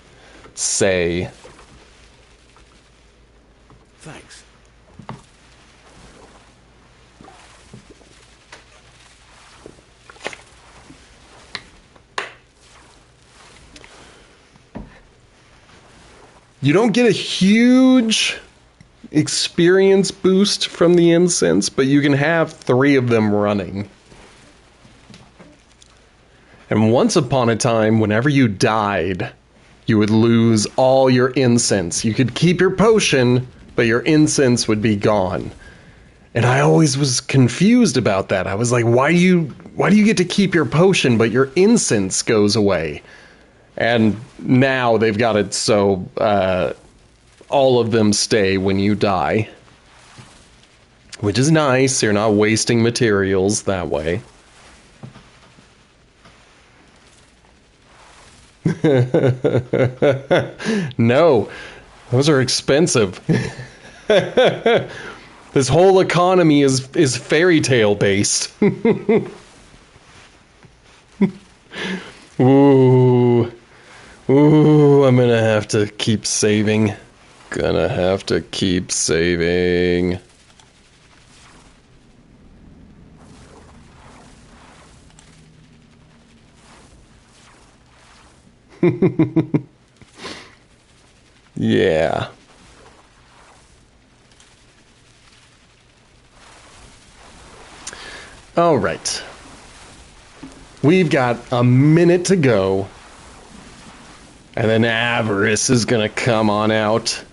say. Thanks. You don't get a huge experience boost from the incense, but you can have 3 of them running. And once upon a time, whenever you died, you would lose all your incense. You could keep your potion, but your incense would be gone. And I always was confused about that. I was like, why do you get to keep your potion, but your incense goes away? And now they've got it so all of them stay when you die. Which is nice. You're not wasting materials that way. No, those are expensive. This whole economy is fairy tale based. Ooh, I'm gonna have to keep saving. Gonna have to keep saving. Yeah. All right. We've got a minute to go. And then Avarice is going to come on out.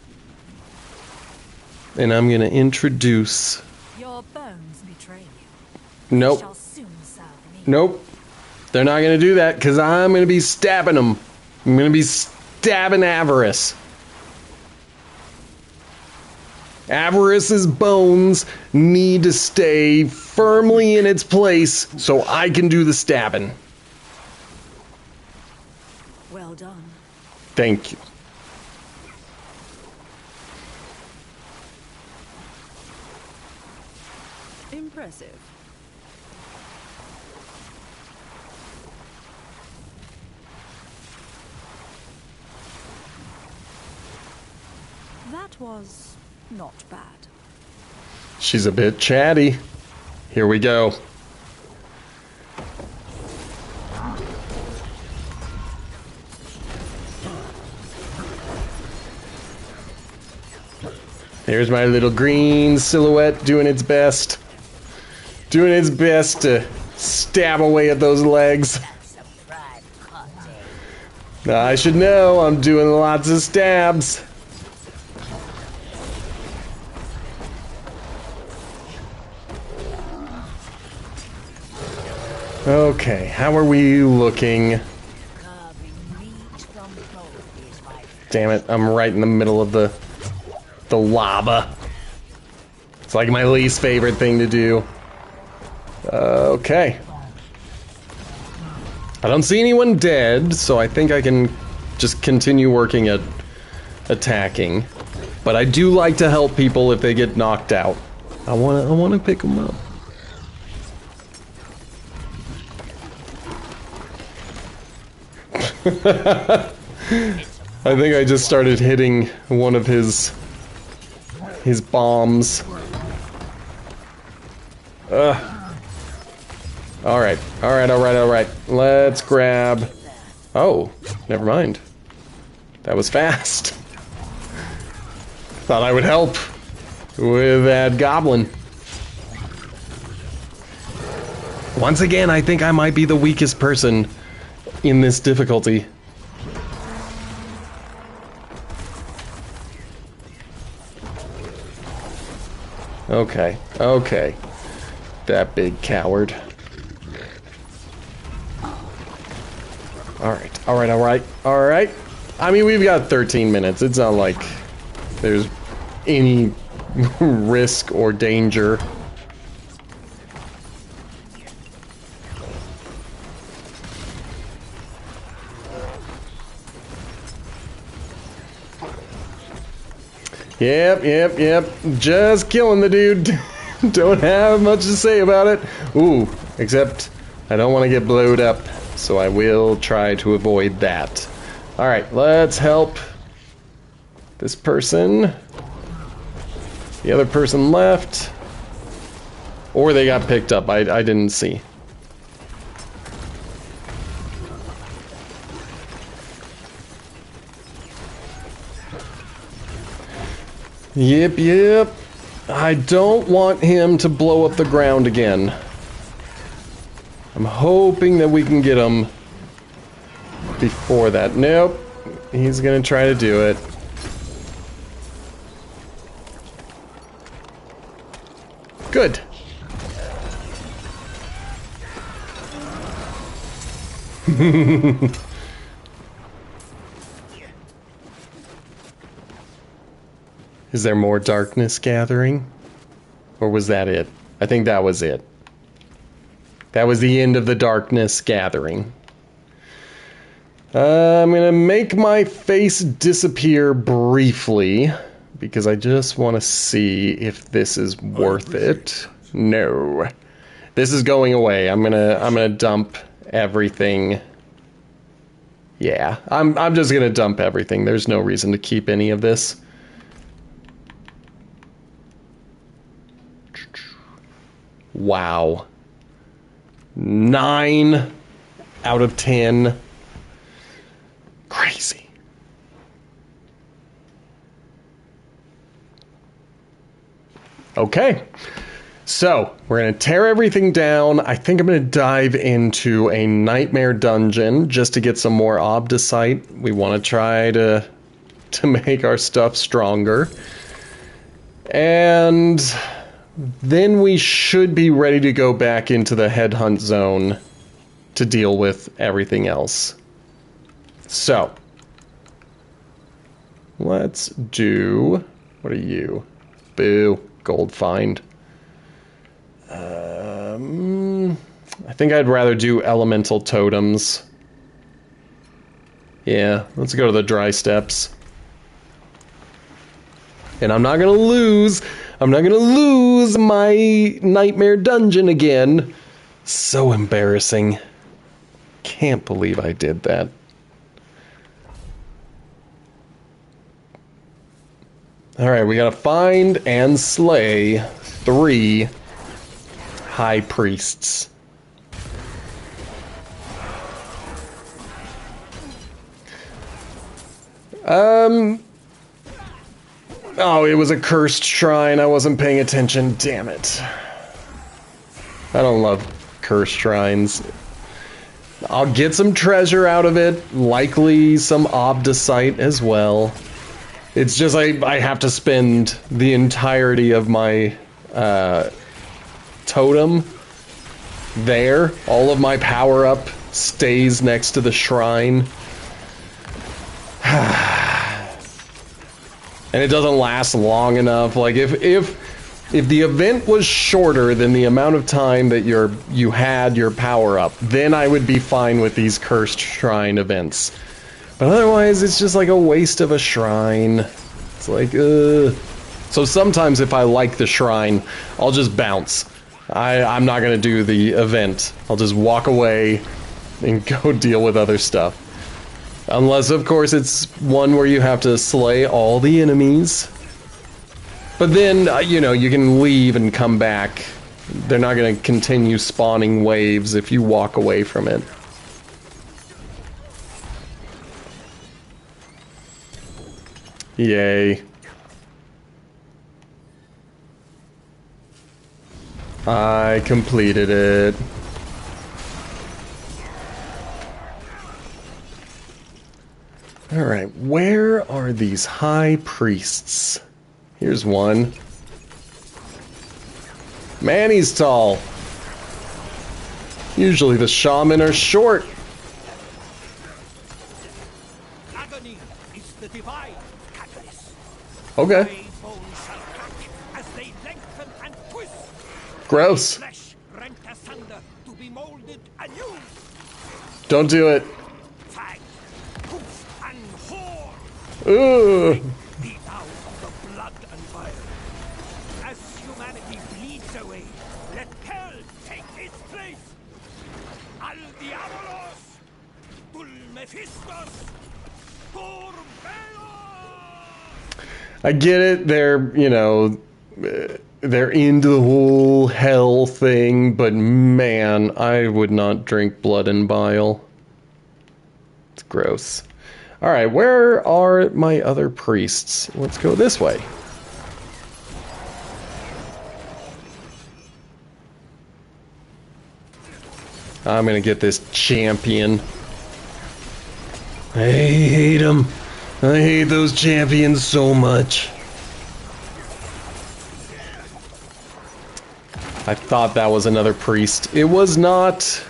And I'm going to introduce... Your bones betray you. Nope. Shall soon serve me. Nope. They're not going to do that because I'm going to be stabbing them. I'm going to be stabbing Avarice. Avarice's bones need to stay firmly in its place so I can do the stabbing. Well done. Thank you. Impressive. That was not bad. She's a bit chatty. Here we go. There's my little green silhouette doing its best. Doing its best to stab away at those legs. Now, I should know, I'm doing lots of stabs. Okay, how are we looking? Damn it, I'm right in the middle of the lava. It's like my least favorite thing to do. Okay. I don't see anyone dead, so I think I can just continue working at attacking. But I do like to help people if they get knocked out. I wanna pick them up. I think I just started hitting one of his bombs. Alright. Let's grab... Oh, never mind. That was fast. Thought I would help with that goblin. Once again, I think I might be the weakest person in this difficulty. Okay. That big coward. Alright. I mean, we've got 13 minutes. It's not like there's any risk or danger. Yep. Just killing the dude. Don't have much to say about it. Ooh, except I don't want to get blowed up, so I will try to avoid that. Alright, let's help this person. The other person left. Or they got picked up. I didn't see. Yep. I don't want him to blow up the ground again. I'm hoping that we can get him before that. Nope. He's gonna try to do it. Good. Is there more darkness gathering? Or was that it? I think that was it. That was the end of the darkness gathering. I'm gonna make my face disappear briefly, because I just want to see if this is worth it. No. This is going away. I'm gonna dump everything. Yeah, I'm just gonna dump everything. There's no reason to keep any of this. Wow. 9 out of 10. Crazy. Okay. So, we're going to tear everything down. I think I'm going to dive into a nightmare dungeon just to get some more obdicite. We want to try to make our stuff stronger. And then we should be ready to go back into the headhunt zone to deal with everything else. So, let's do... What are you? Boo. Gold find. I think I'd rather do elemental totems. Yeah, let's go to the dry steppes. And I'm not gonna lose my nightmare dungeon again. So embarrassing. Can't believe I did that. Alright, we gotta find and slay 3 high priests. Oh, it was a cursed shrine. I wasn't paying attention. Damn it. I don't love cursed shrines. I'll get some treasure out of it. Likely some obdicite as well. It's just I have to spend the entirety of my totem there. All of my power up stays next to the shrine. And it doesn't last long enough. Like if the event was shorter than the amount of time that you had your power up, then I would be fine with these cursed shrine events. But otherwise, it's just like a waste of a shrine. It's like, So sometimes if I like the shrine, I'll just bounce. I'm not gonna do the event. I'll just walk away and go deal with other stuff. Unless, of course, it's one where you have to slay all the enemies. But then, you know, you can leave and come back. They're not going to continue spawning waves if you walk away from it. Yay. I completed it. Alright, where are these high priests? Here's one. Man, he's tall. Usually the shaman are short. Agony is the divine catalyst. Okay. My bones shall crack as they lengthen and twist. Gross. Flesh rent asunder to be molded anew. Don't do it. Fag, hoof, and whore. Ugh. Be thou the blood and fire. As humanity bleeds away, let hell take its place. Al Diabolos, Dul Mephistos, Torment. I get it, they're, you know, they're into the whole hell thing, but man, I would not drink blood and bile. It's gross. Alright, where are my other priests? Let's go this way. I'm gonna get this champion. I hate him. I hate those champions so much. I thought that was another priest. It was not.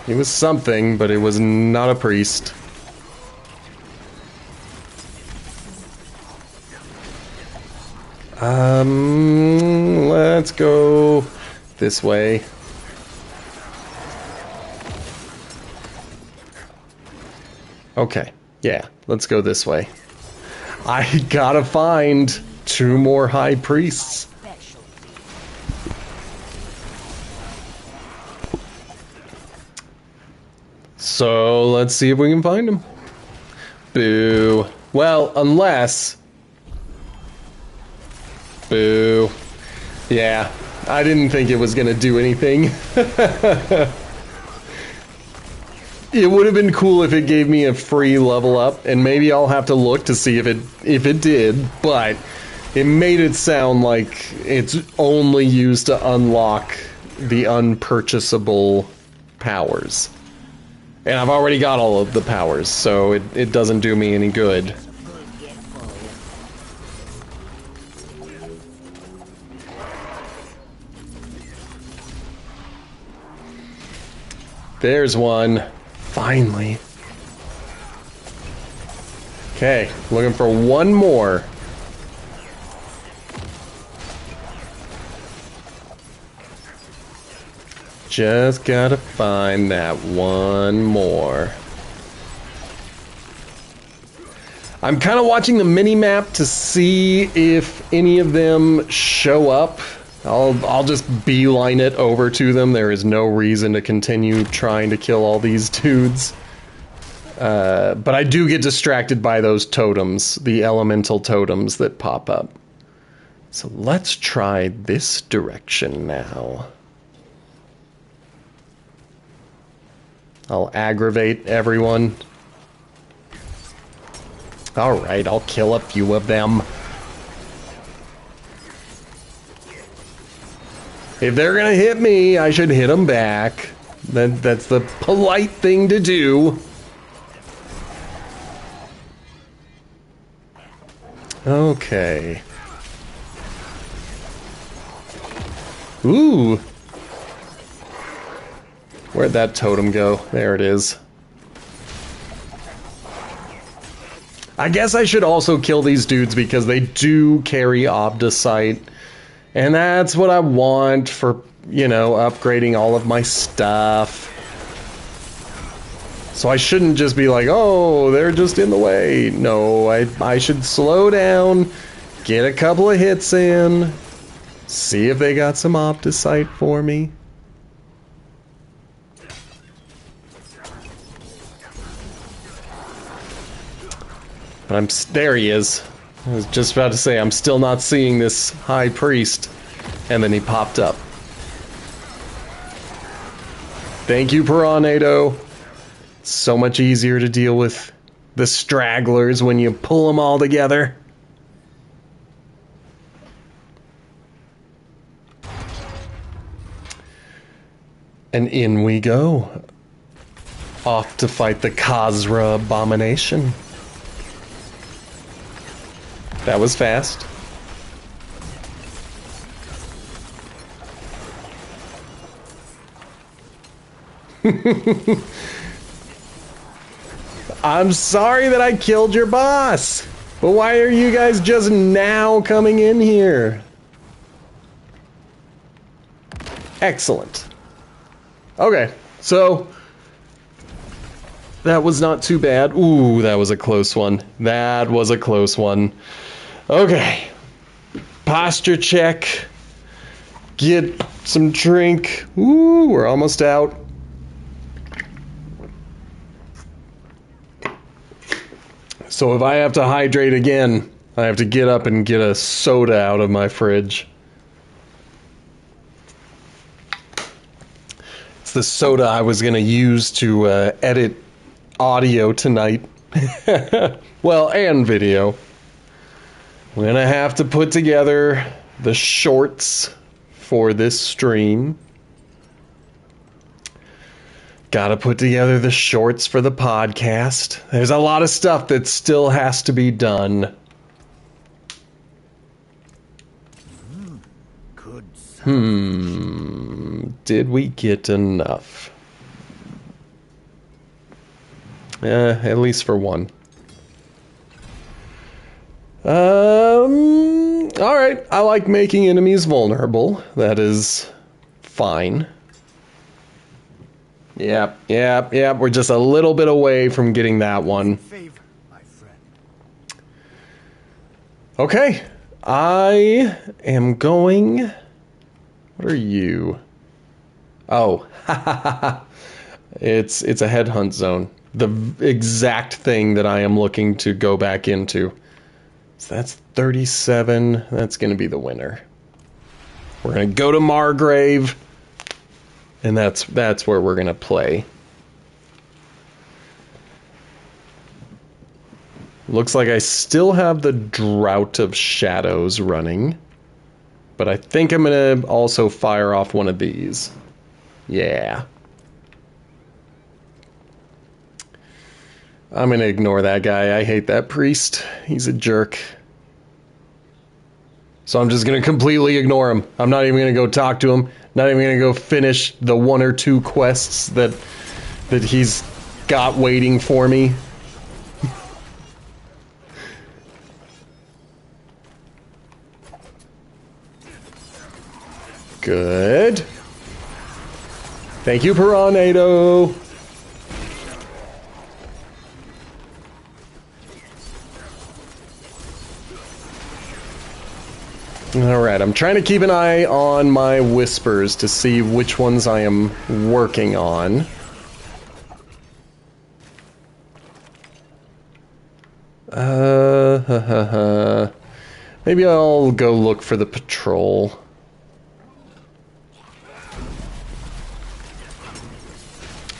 It was something, but it was not a priest. Let's go this way. Okay, yeah, let's go this way. I gotta find 2 more high priests. So let's see if we can find them. Boo. Well, unless... Boo. Yeah, I didn't think it was gonna do anything. It would have been cool if it gave me a free level up, and maybe I'll have to look to see if it did, but it made it sound like it's only used to unlock the unpurchasable powers. And I've already got all of the powers, so it doesn't do me any good. There's one. Finally. Okay, looking for one more. Just gotta find that one more. I'm kind of watching the mini-map to see if any of them show up. I'll just beeline it over to them. There is no reason to continue trying to kill all these dudes. But I do get distracted by those totems, the elemental totems that pop up. So let's try this direction now. I'll aggravate everyone. Alright, I'll kill a few of them. If they're gonna hit me, I should hit them back. That's the polite thing to do. Okay. Ooh. Where'd that totem go? There it is. I guess I should also kill these dudes because they do carry Obdicite. And that's what I want for, you know, upgrading all of my stuff. So I shouldn't just be like, oh, they're just in the way. No, I should slow down, get a couple of hits in, see if they got some Obdicite for me. But there he is. I was just about to say, I'm still not seeing this high priest. And then he popped up. Thank you, Piranado. So much easier to deal with the stragglers when you pull them all together. And in we go. Off to fight the Khazra Abomination. That was fast. I'm sorry that I killed your boss, but why are you guys just now coming in here? Excellent. Okay, so that was not too bad. Ooh, that was a close one. That was a close one. Okay. Posture check. Get some drink. Ooh, we're almost out. So if I have to hydrate again, I have to get up and get a soda out of my fridge. It's the soda I was going to use to edit audio tonight. Well, and video. I'm going to have to put together the shorts for this stream. Gotta put together the shorts for the podcast. There's a lot of stuff that still has to be done. Did we get enough? At least for one. Alright, I like making enemies vulnerable. That is fine. Yep, we're just a little bit away from getting that one. Okay, I am going... What are you? Oh, it's a headhunt zone. The exact thing that I am looking to go back into. So that's 37. That's going to be the winner. We're going to go to Margrave. And that's where we're going to play. Looks like I still have the Drought of Shadows running. But I think I'm going to also fire off one of these. Yeah. I'm going to ignore that guy. I hate that priest. He's a jerk. So I'm just going to completely ignore him. I'm not even going to go talk to him. Not even going to go finish the 1 or 2 quests that he's got waiting for me. Good. Thank you, Piranado. Alright, I'm trying to keep an eye on my whispers to see which ones I am working on. Maybe I'll go look for the patrol.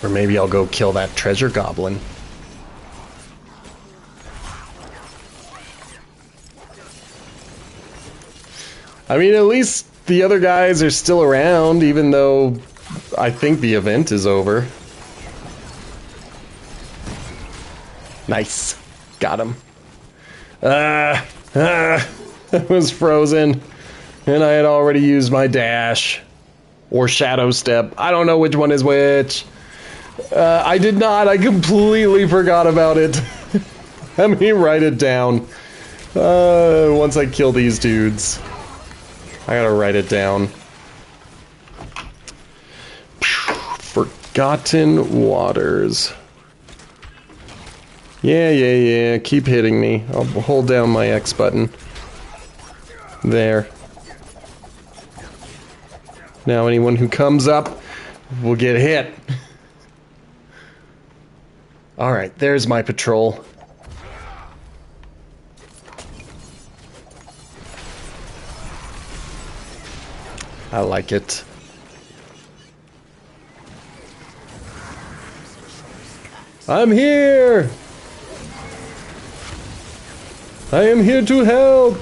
Or maybe I'll go kill that treasure goblin. I mean, at least the other guys are still around, even though I think the event is over. Nice. Got him. I was frozen, and I had already used my dash. Or shadow step. I don't know which one is which. I did not. I completely forgot about it. Let me write it down. Once I kill these dudes. I gotta write it down. Forgotten Waters. Yeah. Keep hitting me. I'll hold down my X button. There. Now anyone who comes up will get hit. Alright, there's my patrol. I like it. I'm here! I am here to help!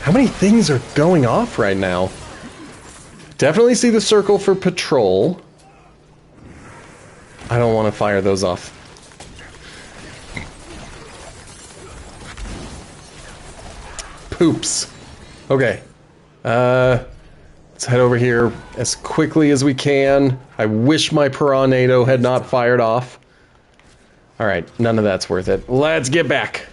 How many things are going off right now? Definitely see the circle for patrol. I don't want to fire those off. Poops. Okay. Let's head over here as quickly as we can. I wish my Piranado had not fired off. Alright, none of that's worth it. Let's get back.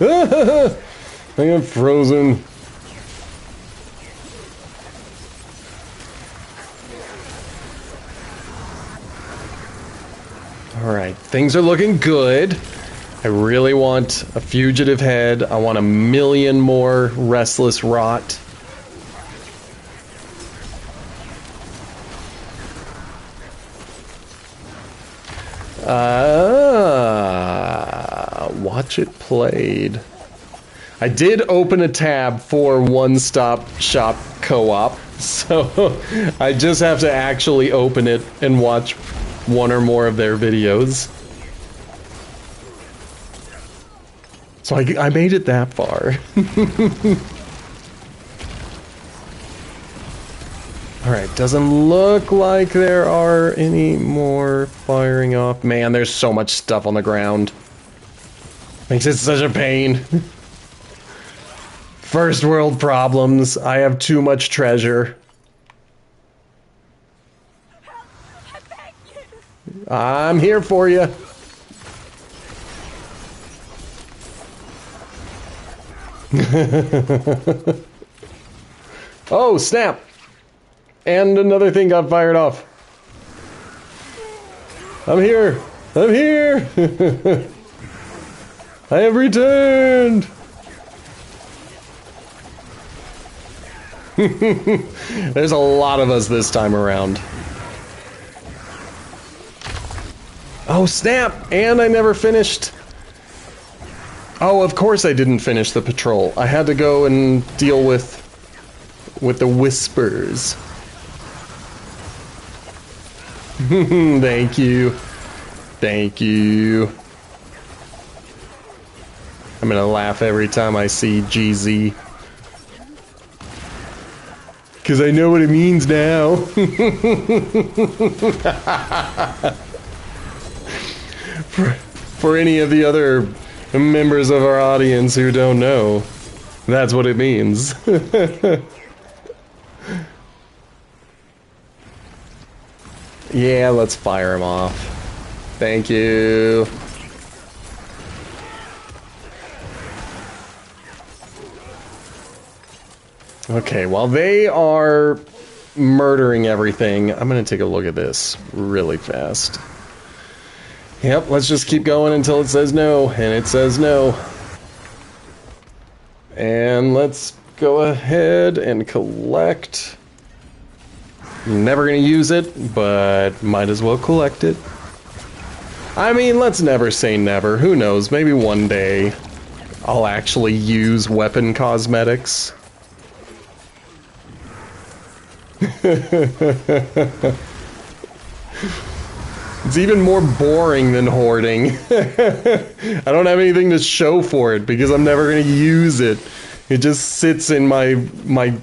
I am frozen. Alright, things are looking good. I really want a fugitive head. I want 1,000,000 more restless rot. Watch it played. I did open a tab for One Stop Shop Co-op, so I just have to actually open it and watch one or more of their videos. So I made it that far. Alright, doesn't look like there are any more firing off. Man, there's so much stuff on the ground. Makes it such a pain. First world problems. I have too much treasure. I'm here for you. Oh, snap. And another thing got fired off. I'm here. I'm here. I have returned. There's a lot of us this time around. Oh, snap! And I never finished. Oh, of course I didn't finish the patrol. I had to go and deal with the whispers. Thank you. Thank you. I'm gonna laugh every time I see GZ. Because I know what it means now. For any of the other members of our audience who don't know, that's what it means. Yeah, let's fire him off. Thank you. Okay, while they are murdering everything, I'm gonna take a look at this really fast. Yep, let's just keep going until it says no, and it says no. And let's go ahead and collect. Never gonna use it, but might as well collect it. I mean, let's never say never. Who knows? Maybe one day I'll actually use weapon cosmetics. It's even more boring than hoarding. I don't have anything to show for it because I'm never going to use it. It just sits in my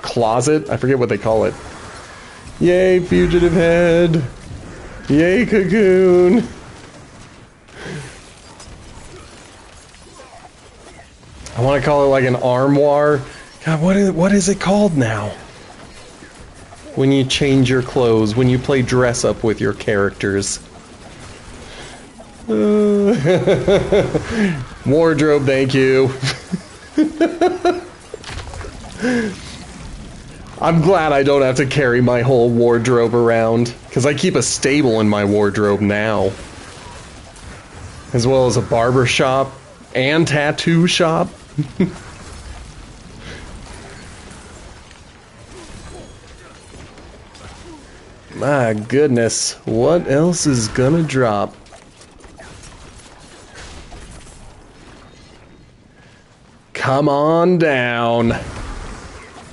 closet. I forget what they call it. Yay, fugitive head. Yay, cocoon. I want to call it like an armoire. God, what is it called now? When you change your clothes, when you play dress up with your characters. Wardrobe, thank you. I'm glad I don't have to carry my whole wardrobe around, because I keep a stable in my wardrobe now. As well as a barber shop and tattoo shop. My goodness, what else is gonna drop? Come on down.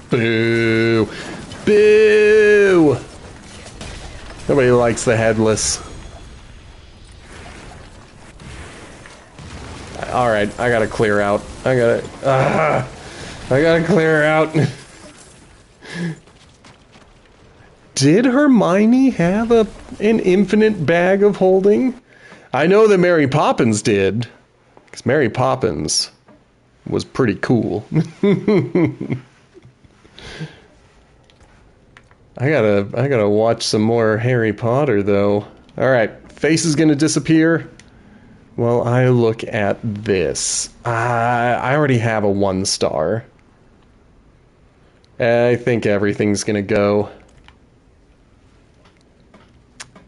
Boo. Boo! Nobody likes the headless. Alright, I gotta clear out. I gotta clear out. Did Hermione have an infinite bag of holding? I know that Mary Poppins did, because Mary Poppins was pretty cool. I gotta watch some more Harry Potter though. All right, face is gonna disappear. Well, I look at this. I already have a 1-star. I think everything's gonna go.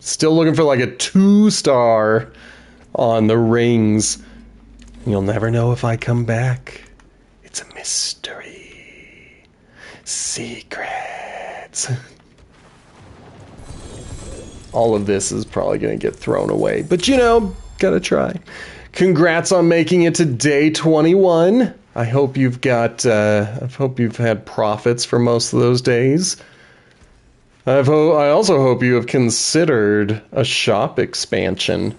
Still looking for like a 2-star on the rings. You'll never know if I come back. It's a mystery. Secrets. All of this is probably going to get thrown away. But you know, gotta try. Congrats on making it to day 21. I hope you've got, I hope you've had profits for most of those days. I also hope you have considered a shop expansion.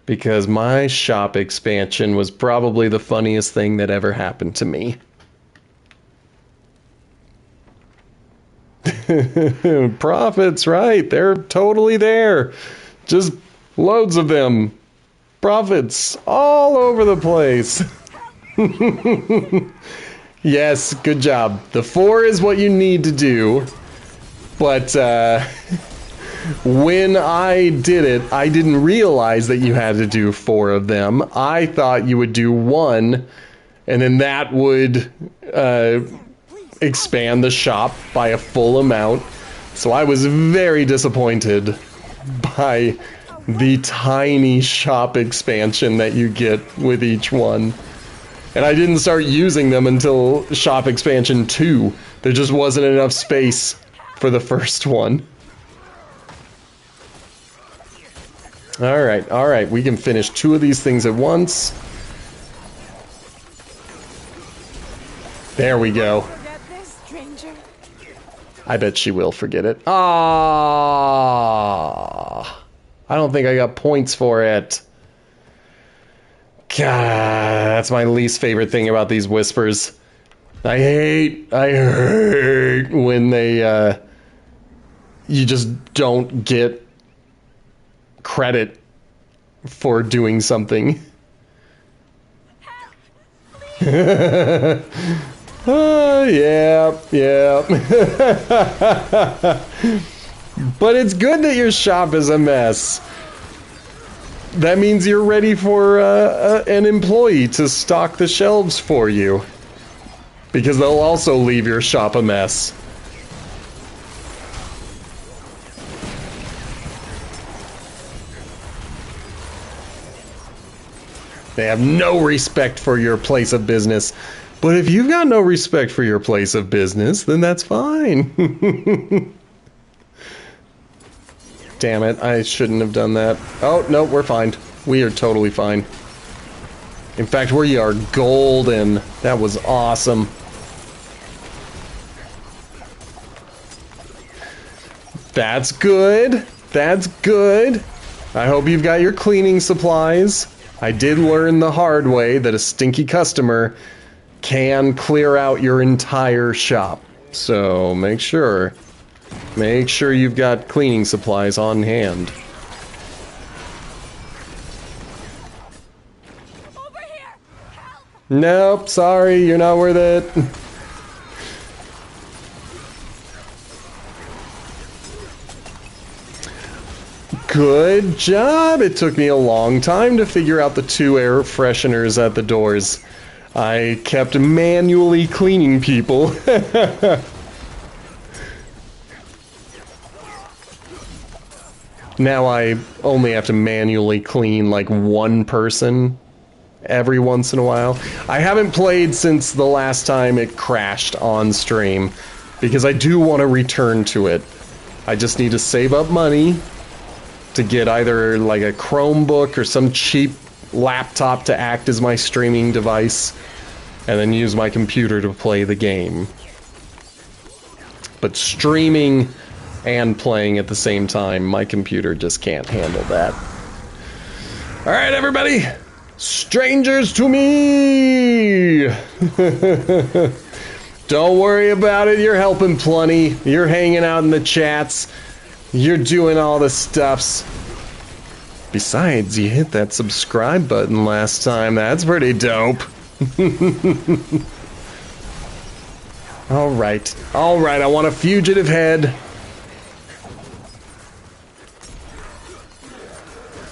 Because my shop expansion was probably the funniest thing that ever happened to me. Profits, right? They're totally there. Just loads of them. Profits all over the place. Yes, good job. The 4 is what you need to do. But when I did it, I didn't realize that you had to do 4 of them. I thought you would do 1, and then that would expand the shop by a full amount. So I was very disappointed by the tiny shop expansion that you get with each one. And I didn't start using them until shop expansion 2. There just wasn't enough space for the first one. Alright, we can finish 2 of these things at once. There we go. Forget this, stranger. I bet she will forget it. Ah, I don't think I got points for it. God, that's my least favorite thing about these whispers. I hate when they, you just don't get credit for doing something. Yeah. But it's good that your shop is a mess. That means you're ready for an employee to stock the shelves for you. Because they'll also leave your shop a mess. They have no respect for your place of business. But if you've got no respect for your place of business, then that's fine. Damn it, I shouldn't have done that. Oh, no, we're fine. We are totally fine. In fact, we are golden. That was awesome. That's good. That's good. I hope you've got your cleaning supplies. I did learn the hard way that a stinky customer can clear out your entire shop. So make sure you've got cleaning supplies on hand. Over here! Help! Nope, sorry, you're not worth it. Good job! It took me a long time to figure out the 2 air fresheners at the doors. I kept manually cleaning people. Now I only have to manually clean like 1 person every once in a while. I haven't played since the last time it crashed on stream because I do want to return to it. I just need to save up money to get either like a Chromebook or some cheap laptop to act as my streaming device, and then use my computer to play the game. But streaming and playing at the same time, my computer just can't handle that. Alright, everybody! Strangers to me! Don't worry about it, you're helping plenty. You're hanging out in the chats. You're doing all the stuffs. Besides, you hit that subscribe button last time. That's pretty dope. Alright. Alright, I want a fugitive head.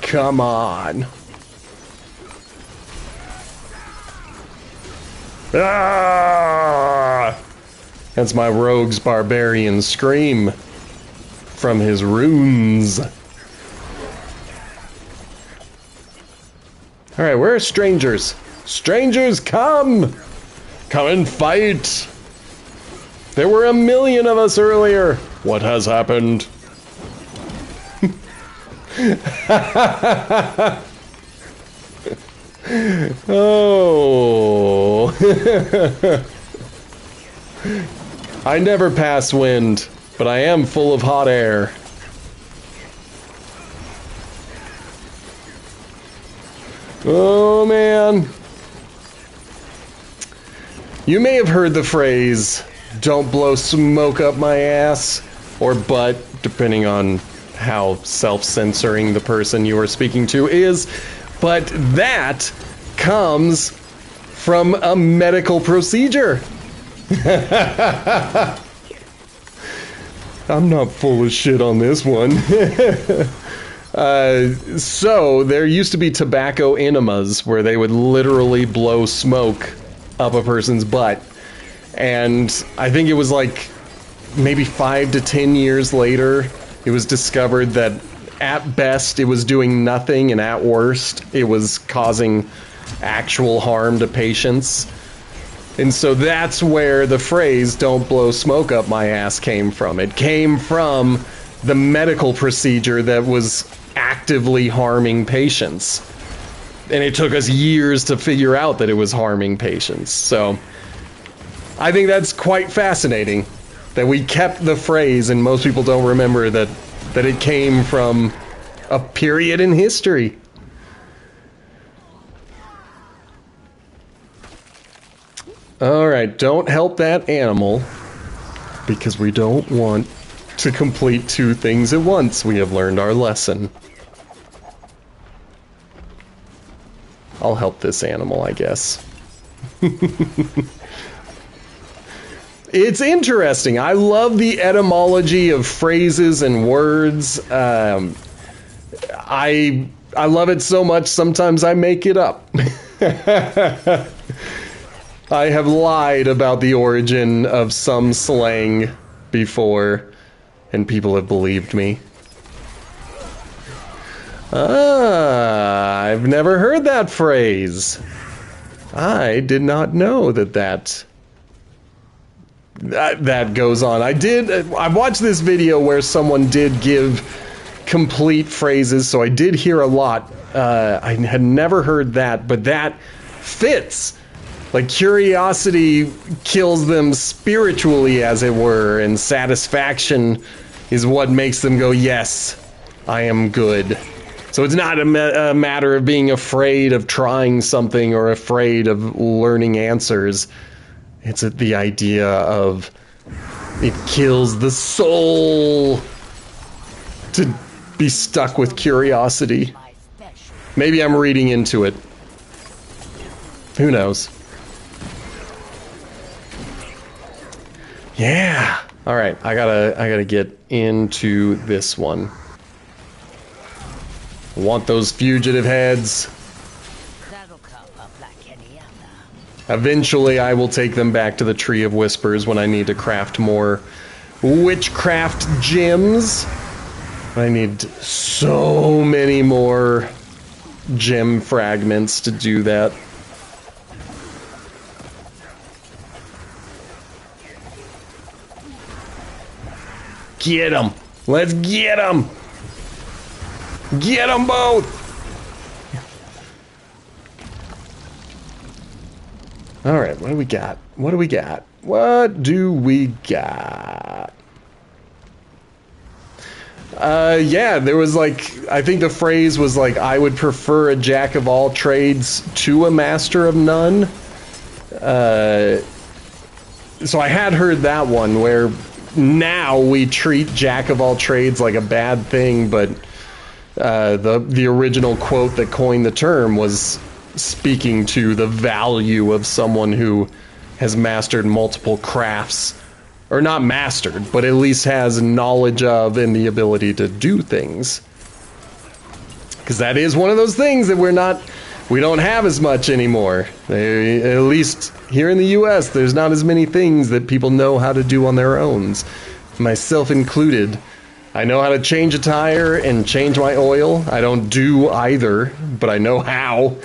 Come on. Ah! That's my rogue's barbarian scream from his runes. Alright, where are strangers? Strangers, come! Come and fight! There were 1,000,000 of us earlier. What has happened? Oh. I never pass wind, but I am full of hot air. Oh man. You may have heard the phrase, "Don't blow smoke up my ass," or butt, depending on how self-censoring the person you are speaking to is, but that comes from a medical procedure. I'm not full of shit on this one. So there used to be tobacco enemas where they would literally blow smoke up a person's butt. And I think it was like maybe 5 to 10 years later, it was discovered that at best it was doing nothing, and at worst it was causing actual harm to patients. And so that's where the phrase "don't blow smoke up my ass" came from. It came from the medical procedure that was actively harming patients. And it took us years to figure out that it was harming patients. So I think that's quite fascinating that we kept the phrase and most people don't remember that it came from a period in history. Alright, don't help that animal because we don't want to complete 2 things at once. We have learned our lesson. I'll help this animal, I guess. It's interesting. I love the etymology of phrases and words. I love it so much, sometimes I make it up. I have lied about the origin of some slang before, and people have believed me. Ah, I've never heard that phrase. I did not know that goes on. I watched this video where someone did give complete phrases, so I did hear a lot. I had never heard that, but that fits. Like, curiosity kills them spiritually, as it were, and satisfaction is what makes them go, yes, I am good. So it's not a matter of being afraid of trying something or afraid of learning answers. It's the idea of it kills the soul to be stuck with curiosity. Maybe I'm reading into it. Who knows? Yeah. All right, I gotta get into this one. Want those fugitive heads? That'll come up like any other. Eventually, I will take them back to the Tree of Whispers when I need to craft more Witchcraft gems. I need so many more gem fragments to do that. Get them! Let's get them! Get them both! Alright, what do we got? What do we got? What do we got? Yeah, there was like, I think the phrase was like, I would prefer a jack of all trades to a master of none. So I had heard that one where now we treat jack of all trades like a bad thing, but the original quote that coined the term was speaking to the value of someone who has mastered multiple crafts, or not mastered, but at least has knowledge of and the ability to do things. Because that is one of those things that we don't have as much anymore. At least here in the US, there's not as many things that people know how to do on their own, myself included. I know how to change a tire and change my oil. I don't do either, but I know how.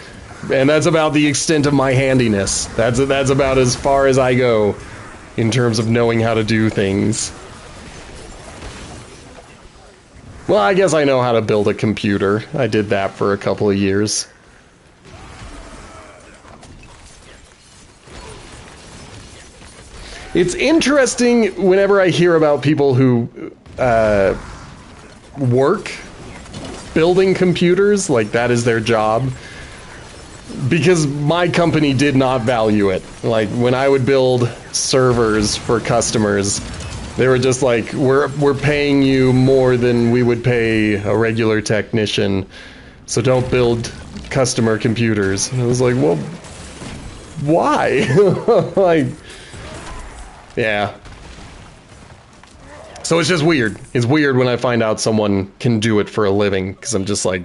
And that's about the extent of my handiness. That's about as far as I go in terms of knowing how to do things. Well, I guess I know how to build a computer. I did that for a couple of years. It's interesting whenever I hear about people who work building computers, like that is their job, because my company did not value it. Like, when I would build servers for customers, they were just like, we're paying you more than we would pay a regular technician, so don't build customer computers. And I was like, well, why? Like, yeah. So it's just weird. It's weird when I find out someone can do it for a living, because I'm just like,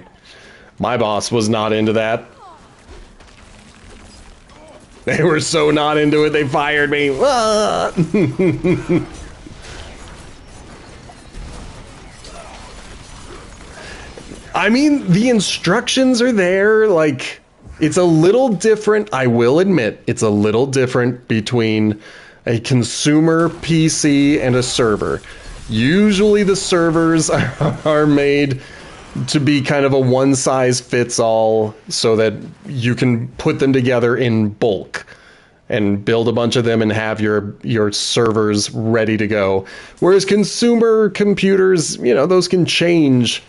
my boss was not into that. They were so not into it, they fired me. I mean, the instructions are there, like, it's a little different, I will admit, it's a little different between a consumer PC and a server. Usually the servers are made to be kind of a one-size-fits-all so that you can put them together in bulk and build a bunch of them and have your servers ready to go. Whereas consumer computers, you know, those can change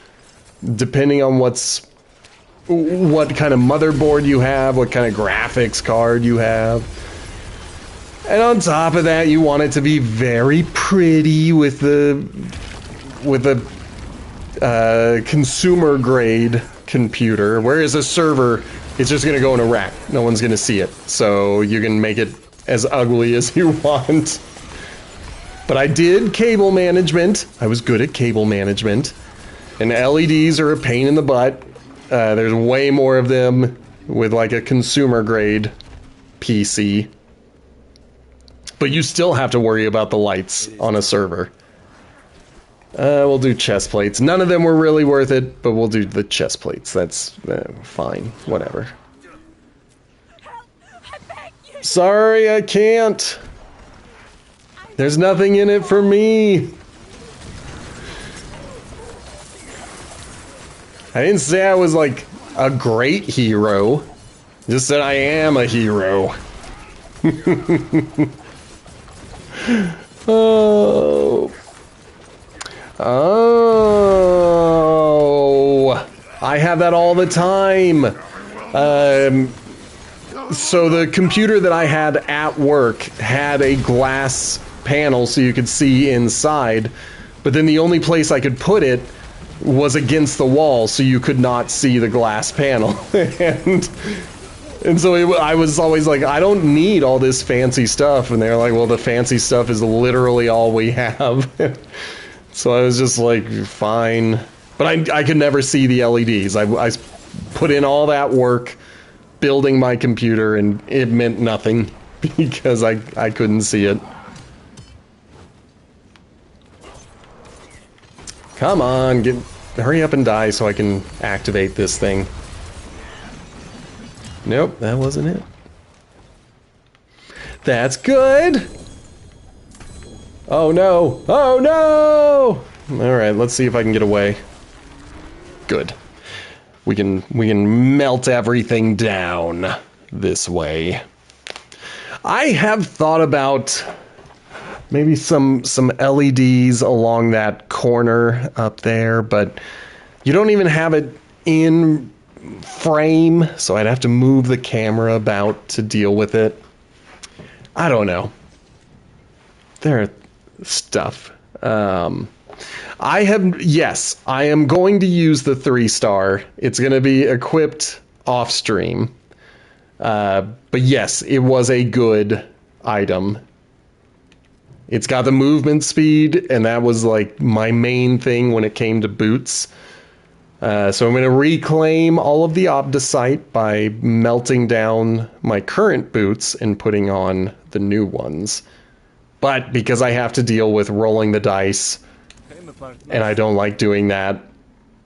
depending on what kind of motherboard you have, what kind of graphics card you have. And on top of that, you want it to be very pretty with the consumer grade computer, whereas a server, it's just going to go in a rack. No one's going to see it. So you can make it as ugly as you want. But I did cable management. I was good at cable management. And LEDs are a pain in the butt. There's way more of them with like a consumer grade PC. But you still have to worry about the lights on a server. We'll do chest plates. None of them were really worth it, but we'll do the chest plates. That's fine. Whatever. Sorry, I can't. There's nothing in it for me. I didn't say I was like a great hero. Just said I am a hero. Oh. Oh. I have that all the time. So the computer that I had at work had a glass panel so you could see inside, but then the only place I could put it was against the wall so you could not see the glass panel. And so I was always like, I don't need all this fancy stuff. And they're like, well, the fancy stuff is literally all we have. So I was just like, fine. But I could never see the LEDs. I put in all that work building my computer, and it meant nothing because I couldn't see it. Come on, hurry up and die so I can activate this thing. Nope, that wasn't it. That's good. Oh no! Oh no! All right, let's see if I can get away. Good. We can melt everything down this way. I have thought about maybe some LEDs along that corner up there, but you don't even have it in frame, so I'd have to move the camera about to deal with it. I don't know. There stuff. I am going to use the 3-star. It's going to be equipped off stream. But yes, it was a good item. It's got the movement speed, and that was like my main thing when it came to boots. So I'm going to reclaim all of the Obdicite by melting down my current boots and putting on the new ones. But because I have to deal with rolling the dice, and I don't like doing that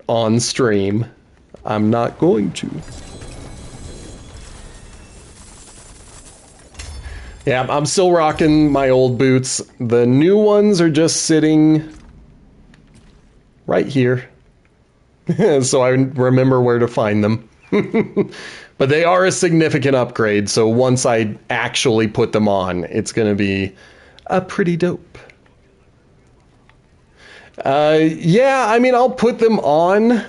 on stream, I'm not going to. Yeah, I'm still rocking my old boots. The new ones are just sitting right here. So I remember where to find them. But they are a significant upgrade, so once I actually put them on, it's going to be pretty dope. Yeah, I mean, I'll put them on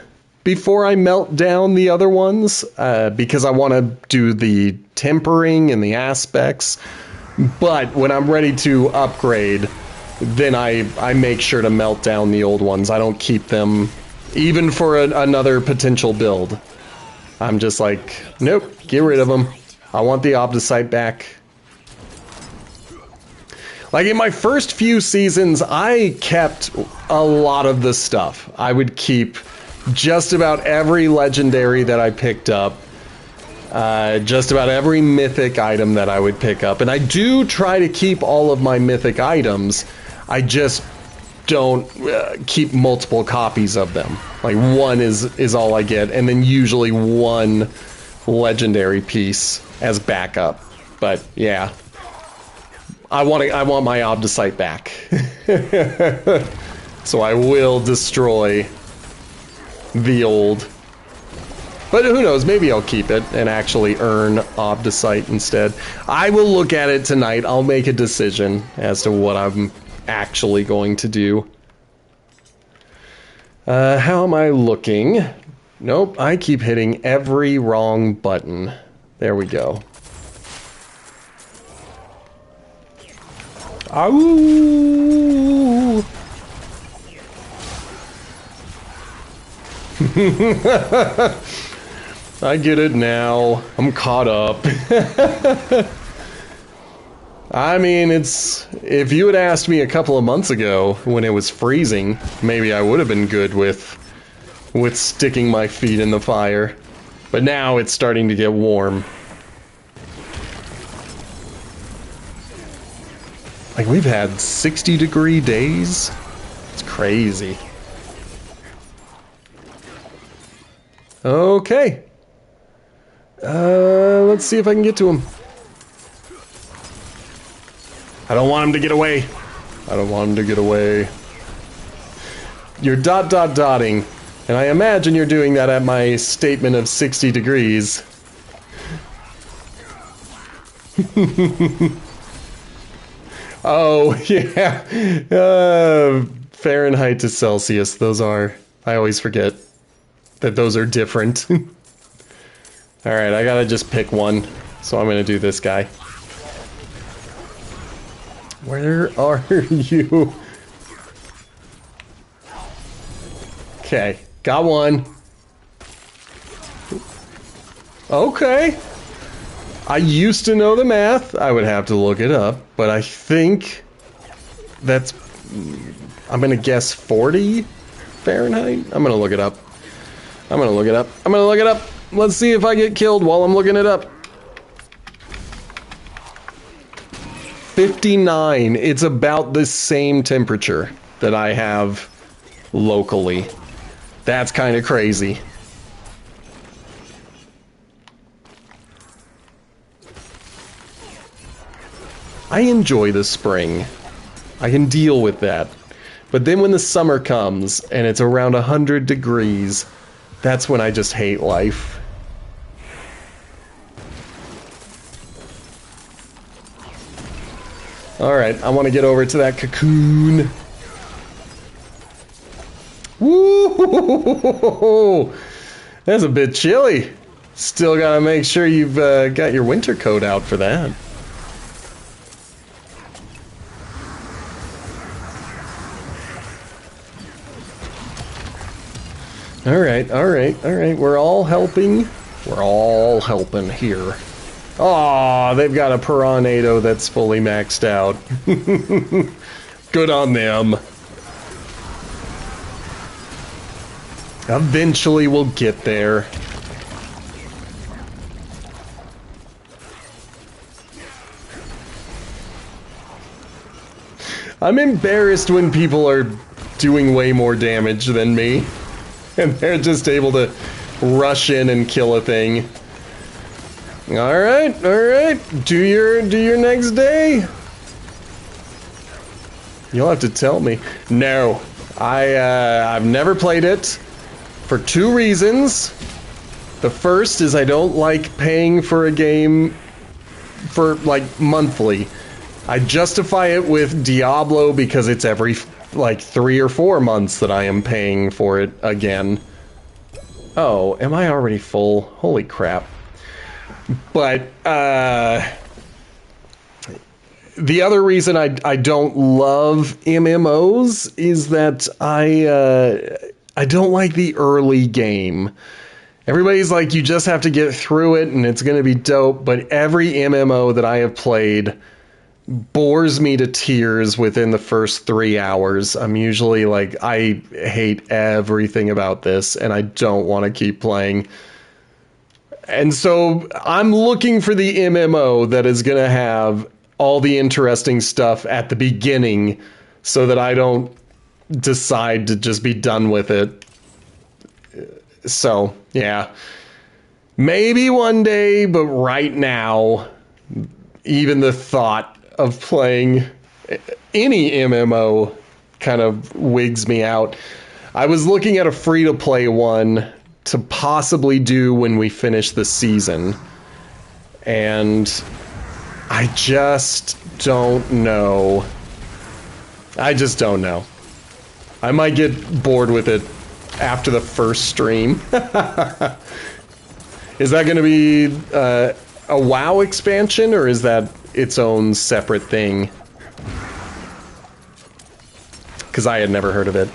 before I melt down the other ones, because I want to do the tempering and the aspects. But when I'm ready to upgrade, then I make sure to melt down the old ones. I don't keep them even for another potential build. I'm just like, nope, get rid of them. I want the Obdicite back. Like in my first few seasons, I kept a lot of the stuff. I would keep just about every legendary that I picked up. Just about every mythic item that I would pick up. And I do try to keep all of my mythic items. I just don't keep multiple copies of them. Like one is all I get, and then usually one legendary piece as backup. But yeah, I want my Obdicite back. So I will destroy the old. But who knows, maybe I'll keep it and actually earn Obdicite instead. I will look at it tonight. I'll make a decision as to what I'm actually going to do. How am I looking? Nope, I keep hitting every wrong button. There we go. Ow! I get it now. I'm caught up. I mean, if you had asked me a couple of months ago when it was freezing, maybe I would have been good with sticking my feet in the fire. But now it's starting to get warm. Like, we've had 60-degree days. It's crazy. crazy. Okay. Let's see if I can get to him. I don't want him to get away. I don't want him to get away. You're dotting, and I imagine you're doing that at my statement of 60 degrees. Oh, yeah. Fahrenheit to Celsius, those are... I always forget that those are different. Alright, I gotta just pick one, so I'm gonna do this guy. Where are you? Okay, got one. Okay. I used to know the math. I would have to look it up, but I think that's... I'm gonna guess 40 Fahrenheit? I'm gonna look it up. I'm gonna look it up. I'm gonna look it up. Let's see if I get killed while I'm looking it up. 59. It's about the same temperature that I have locally. That's kind of crazy. I enjoy the spring. I can deal with that. But then when the summer comes and it's around 100 degrees, that's when I just hate life. Alright, I want to get over to that cocoon. Woo! That's a bit chilly. Still gotta make sure you've got your winter coat out for that. Alright, alright, alright. We're all helping. We're all helping here. Aw, they've got a Piranado that's fully maxed out. Good on them. Eventually we'll get there. I'm embarrassed when people are doing way more damage than me. And they're just able to rush in and kill a thing. Alright, alright. Do your next day. You'll have to tell me. No. I've never played it for two reasons. The first is I don't like paying for a game for like monthly. I justify it with Diablo because it's every like 3 or 4 months that I am paying for it again. Oh, am I already full? Holy crap. But, the other reason I don't love MMOs is that I don't like the early game. Everybody's like, you just have to get through it and it's gonna be dope, but every MMO that I have played bores me to tears within the first 3 hours. I'm usually like, I hate everything about this and I don't want to keep playing. And so I'm looking for the MMO that is going to have all the interesting stuff at the beginning so that I don't decide to just be done with it. So, yeah. Maybe one day, but right now, even the thought of playing any MMO kind of wigs me out. I was looking at a free-to-play one to possibly do when we finish the season. And I just don't know. I just don't know. I might get bored with it after the first stream. Is that going to be a WoW expansion, or is that its own separate thing? Because I had never heard of it.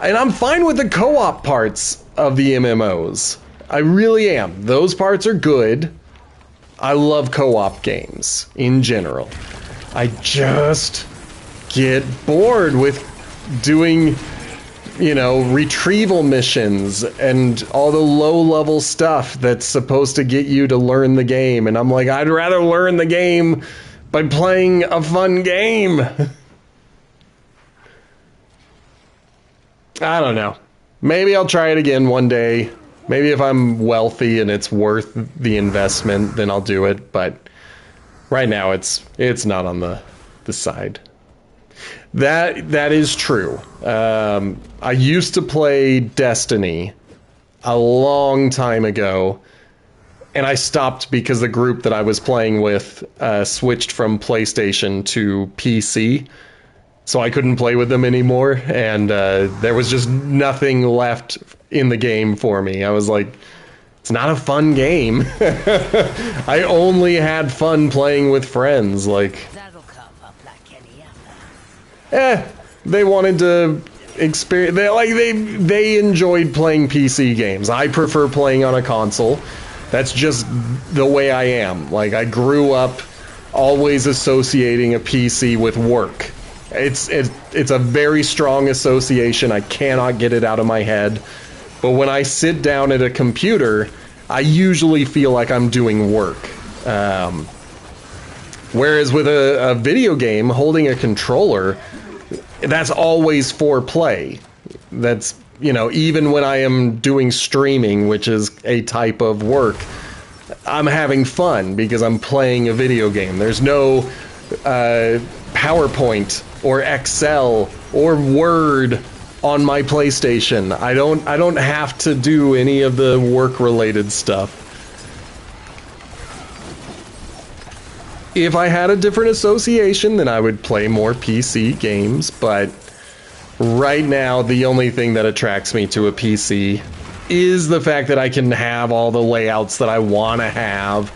And I'm fine with the co-op parts of the MMOs. I really am. Those parts are good. I love co-op games in general. I just get bored with doing, you know, retrieval missions and all the low-level stuff that's supposed to get you to learn the game. And I'm like, I'd rather learn the game by playing a fun game. I don't know. Maybe I'll try it again one day. Maybe if I'm wealthy and it's worth the investment, then I'll do it. But right now, it's not on the side. That is true. I used to play Destiny a long time ago, and I stopped because the group that I was playing with switched from PlayStation to PC. So I couldn't play with them anymore, and there was just nothing left in the game for me. I was like, it's not a fun game. I only had fun playing with friends. Like, they wanted to experience. They enjoyed playing PC games. I prefer playing on a console. That's just the way I am. Like, I grew up always associating a PC with work. It's a very strong association. I cannot get it out of my head. But when I sit down at a computer, I usually feel like I'm doing work. Whereas with a video game, holding a controller, that's always for play. That's, you know, even when I am doing streaming, which is a type of work, I'm having fun because I'm playing a video game. There's no PowerPoint or Excel or Word on my PlayStation. I don't have to do any of the work-related stuff. If I had a different association, then I would play more PC games, but right now the only thing that attracts me to a PC is the fact that I can have all the layouts that I want to have.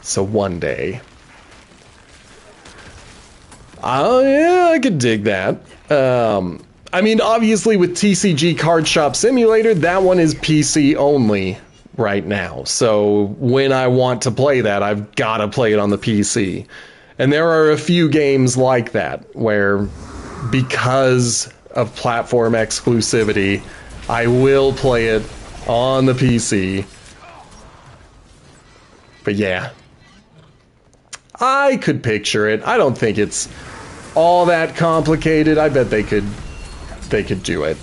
So one day. Oh, yeah, I could dig that. I mean, obviously with TCG Card Shop Simulator, that one is PC only right now. So when I want to play that, I've got to play it on the PC. And there are a few games like that where, because of platform exclusivity, I will play it on the PC. But yeah, I could picture it. I don't think it's all that complicated. I bet they could do it.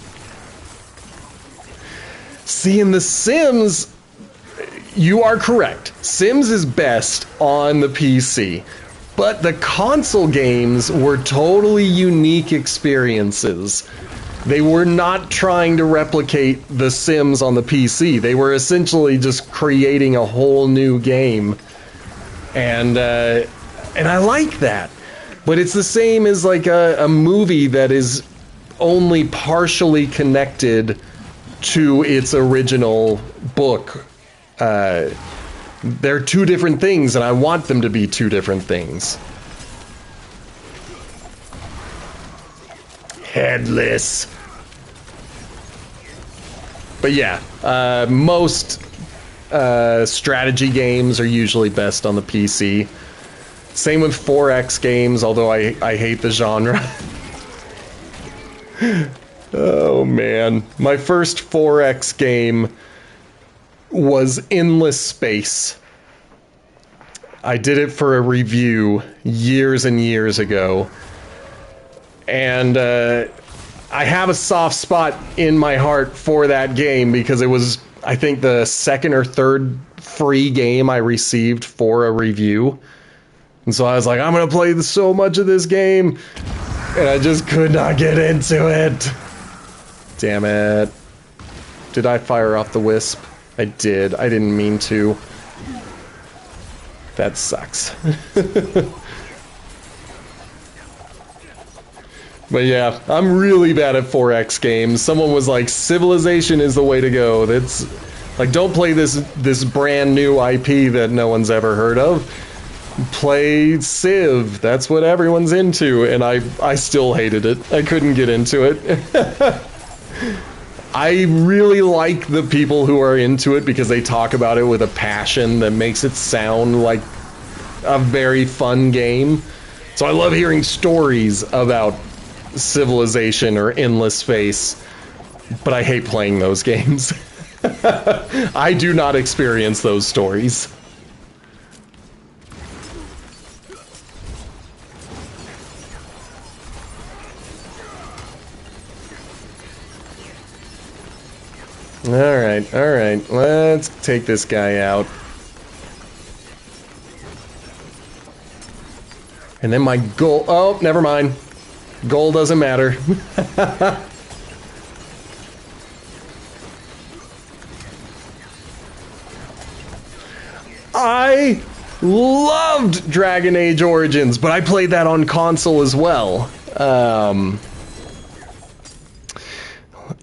See, in The Sims, you are correct. Sims is best on the PC. But the console games were totally unique experiences. They were not trying to replicate The Sims on the PC. They were essentially just creating a whole new game. And I like that. But it's the same as like a movie that is only partially connected to its original book. They're two different things, and I want them to be two different things. Headless. But yeah, most strategy games are usually best on the PC. Same with 4X games, although I hate the genre. Oh man. My first 4X game was Endless Space. I did it for a review years and years ago. And I have a soft spot in my heart for that game because it was, I think, the second or third free game I received for a review. And so I was like, I'm going to play so much of this game. And I just could not get into it. Damn it. Did I fire off the wisp? I did. I didn't mean to. That sucks. But yeah, I'm really bad at 4X games. Someone was like, Civilization is the way to go. That's like, don't play this brand new IP that no one's ever heard of. Play Civ. That's what everyone's into. And I still hated it. I couldn't get into it. I really like the people who are into it because they talk about it with a passion that makes it sound like a very fun game. So I love hearing stories about Civilization or Endless Space, but I hate playing those games. I do not experience those stories. Alright, alright. Let's take this guy out. And then my goal... Oh, never mind. Goal doesn't matter. I loved Dragon Age Origins, but I played that on console as well.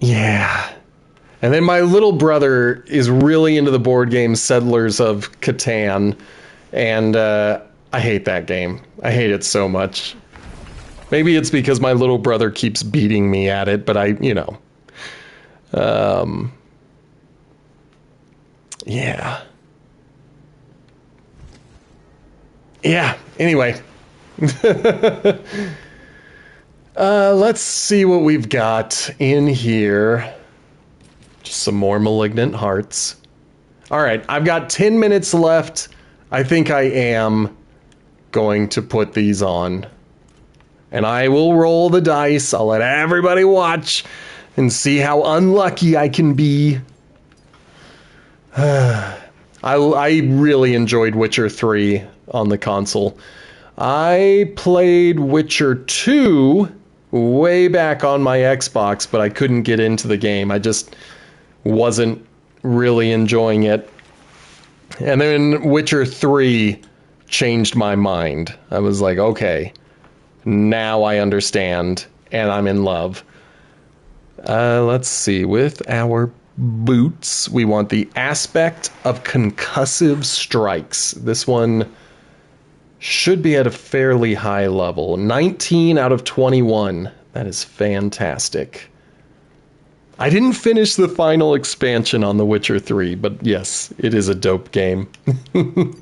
Yeah. And then my little brother is really into the board game Settlers of Catan, and I hate that game. I hate it so much. Maybe it's because my little brother keeps beating me at it, but yeah. Yeah, anyway. Let's see what we've got in here. Just some more Malignant Hearts. Alright, I've got 10 minutes left. I think I am going to put these on. And I will roll the dice. I'll let everybody watch and see how unlucky I can be. I really enjoyed Witcher 3 on the console. I played Witcher 2 way back on my Xbox, but I couldn't get into the game. I just wasn't really enjoying it. And then Witcher 3 changed my mind. I was like, okay, now I understand, and I'm in love. Let's see. With our boots, we want the Aspect of Concussive Strikes. This one should be at a fairly high level. 19 out of 21. That is fantastic. I didn't finish the final expansion on The Witcher 3, but yes, it is a dope game. Good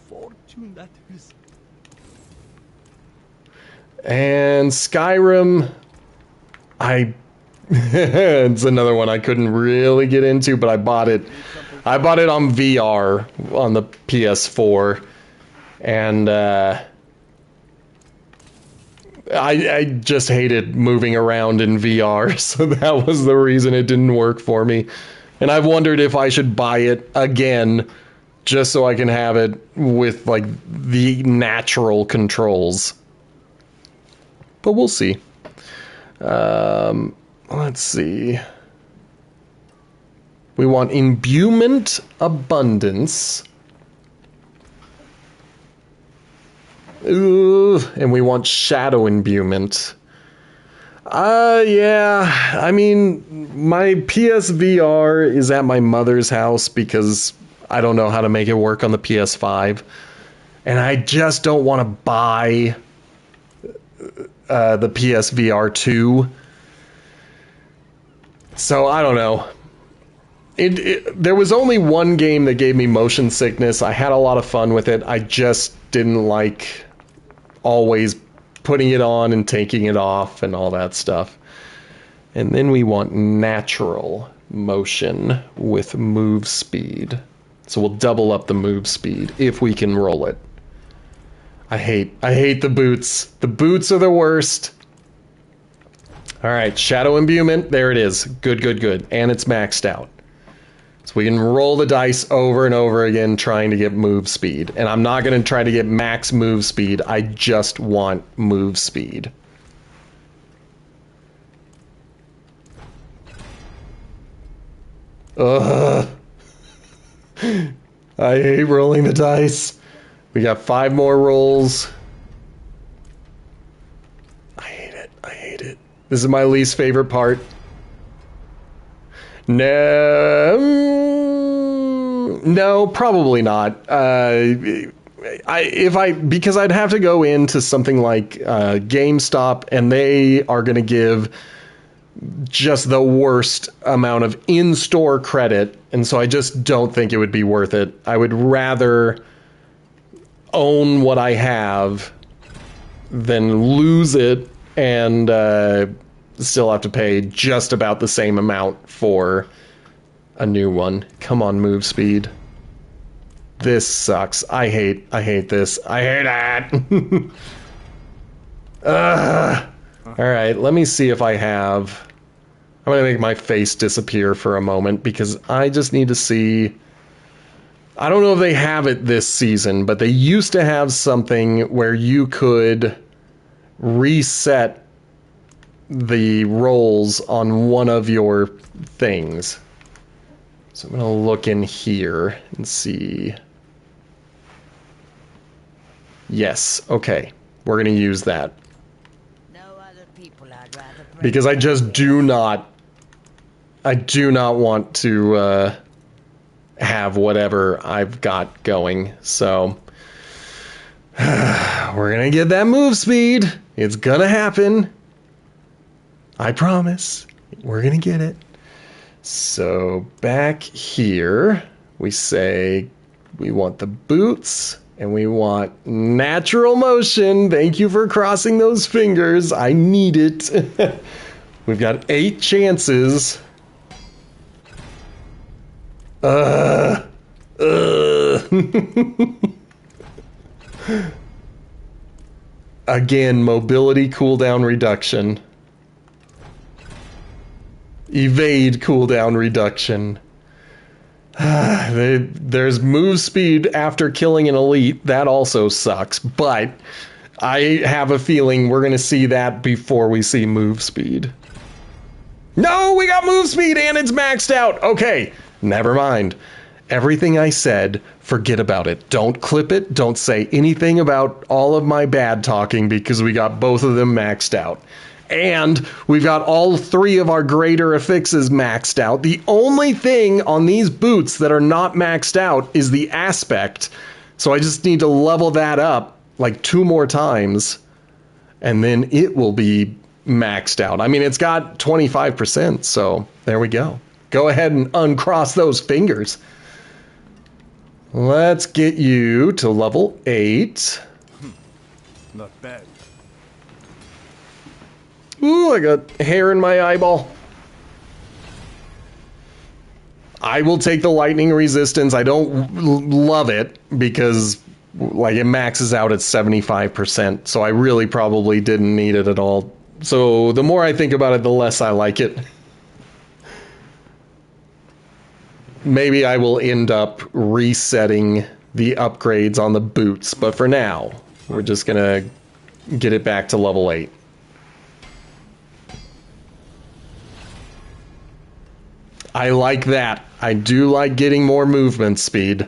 fortune that is. And Skyrim, it's another one I couldn't really get into, but I bought it. I bought it on VR on the PS4, and I just hated moving around in VR, so that was the reason it didn't work for me. And I've wondered if I should buy it again, just so I can have it with like the natural controls. But we'll see. Let's see. We want Imbuement Abundance. Ooh, and we want Shadow Imbuement. Yeah, I mean, my PSVR is at my mother's house because I don't know how to make it work on the PS5. And I just don't want to buy the PSVR 2. So I don't know. There was only one game that gave me motion sickness. I had a lot of fun with it. I just didn't like always putting it on and taking it off and all that stuff. And then we want natural motion with move speed. So we'll double up the move speed if we can roll it. I hate the boots. The boots are the worst. All right, Shadow Imbuement. There it is. Good, good, good. And it's maxed out. So we can roll the dice over and over again trying to get move speed. And I'm not going to try to get max move speed. I just want move speed. Ugh. I hate rolling the dice. We got 5 more rolls. I hate it. I hate it. This is my least favorite part. No, probably not. Because I'd have to go into something like GameStop, and they are going to give just the worst amount of in-store credit, and so I just don't think it would be worth it. I would rather own what I have than lose it and still have to pay just about the same amount for a new one. Come on, move speed. This sucks. I hate this. I hate it. All right, let me see if I have I'm going to make my face disappear for a moment because I just need to see... I don't know if they have it this season, but they used to have something where you could reset the rolls on one of your things. So I'm going to look in here and see. Yes, okay. We're going to use that. No other people I'd rather break Because I just do not want to have whatever I've got going. So we're going to get that move speed. It's going to happen. I promise. We're going to get it. So back here, we say we want the boots and we want natural motion. Thank you for crossing those fingers. I need it. We've got 8 chances. Again, mobility cooldown reduction. Evade cooldown reduction. There's move speed after killing an elite. That also sucks, but I have a feeling we're going to see that before we see move speed. No, we got move speed and it's maxed out. Okay, never mind. Everything I said, forget about it. Don't clip it. Don't say anything about all of my bad talking because we got both of them maxed out. And we've got all 3 of our greater affixes maxed out. The only thing on these boots that are not maxed out is the aspect. So I just need to level that up like 2 more times. And then it will be maxed out. I mean, it's got 25%. So there we go. Go ahead and uncross those fingers. Let's get you to level 8. Not bad. Ooh, I got hair in my eyeball. I will take the lightning resistance. I don't love it because like it maxes out at 75%. So I really probably didn't need it at all. So the more I think about it, the less I like it. Maybe I will end up resetting the upgrades on the boots. But for now, we're just going to get it back to level 8. I like that. I do like getting more movement speed.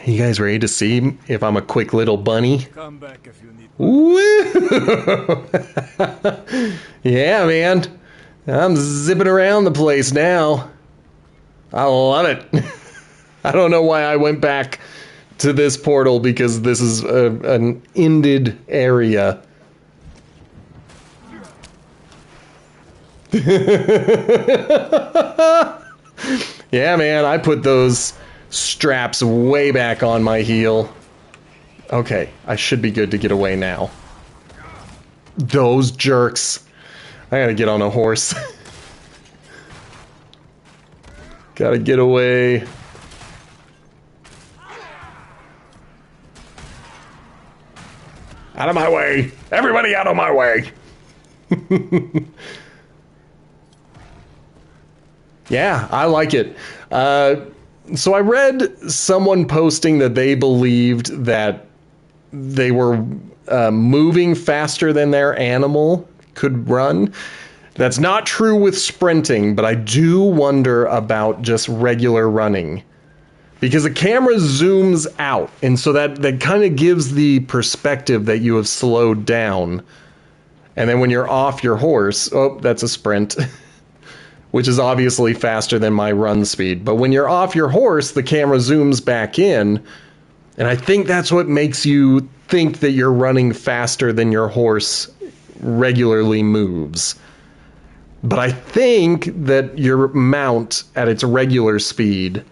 You guys ready to see if I'm a quick little bunny? Come back if you need. Woo! Yeah, man. I'm zipping around the place now. I love it. I don't know why I went back to this portal because this is an ended area. Yeah, man, I put those straps way back on my heel. Okay, I should be good to get away now. Those jerks. I gotta get on a horse. Gotta get away. Out of my way! Everybody out of my way! Yeah, I like it. So I read someone posting that they believed that they were moving faster than their animal could run. That's not true with sprinting, but I do wonder about just regular running. Because the camera zooms out, and so that kind of gives the perspective that you have slowed down. And then when you're off your horse, oh, that's a sprint. Which is obviously faster than my run speed. But when you're off your horse, the camera zooms back in, and I think that's what makes you think that you're running faster than your horse regularly moves. But I think that your mount at its regular speed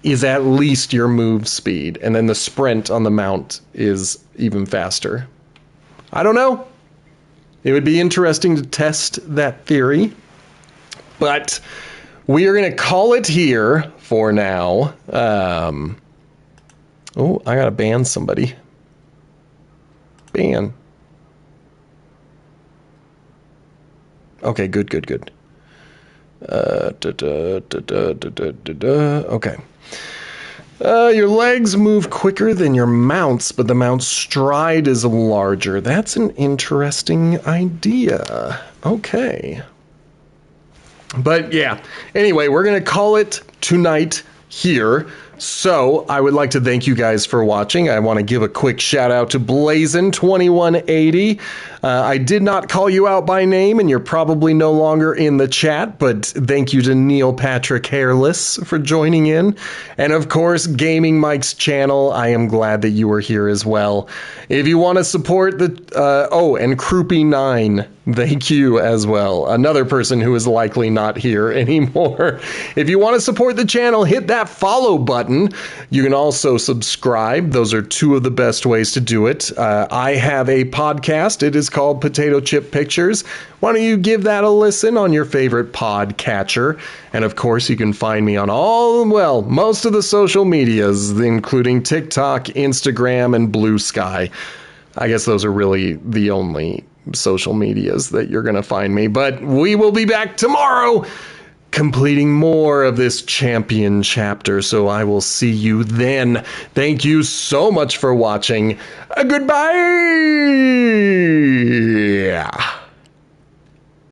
is at least your move speed, and then the sprint on the mount is even faster. I don't know. It would be interesting to test that theory. But we are going to call it here for now. Oh, I got to ban somebody. Ban. Okay, good, good, good. Okay. Your legs move quicker than your mount's, but the mount's stride is larger. That's an interesting idea. Okay. But yeah, anyway, we're going to call it tonight here. So I would like to thank you guys for watching. I want to give a quick shout out to Blazin2180. I did not call you out by name, and you're probably no longer in the chat, but thank you to Neil Patrick Hairless for joining in. And of course, Gaming Mike's channel. I am glad that you are here as well. If you want to support the... and Croupy9, thank you as well. Another person who is likely not here anymore. If you want to support the channel, hit that follow button. You can also subscribe. Those are two of the best ways to do it. I have a podcast. It is called Potato Chip Pictures. Why don't you give that a listen on your favorite podcatcher? And of course, you can find me on most of the social medias, including TikTok, Instagram, and Blue Sky. I guess those are really the only social medias that you're going to find me. But we will be back tomorrow, completing more of this champion chapter, so I will see you then. Thank you so much for watching. Goodbye!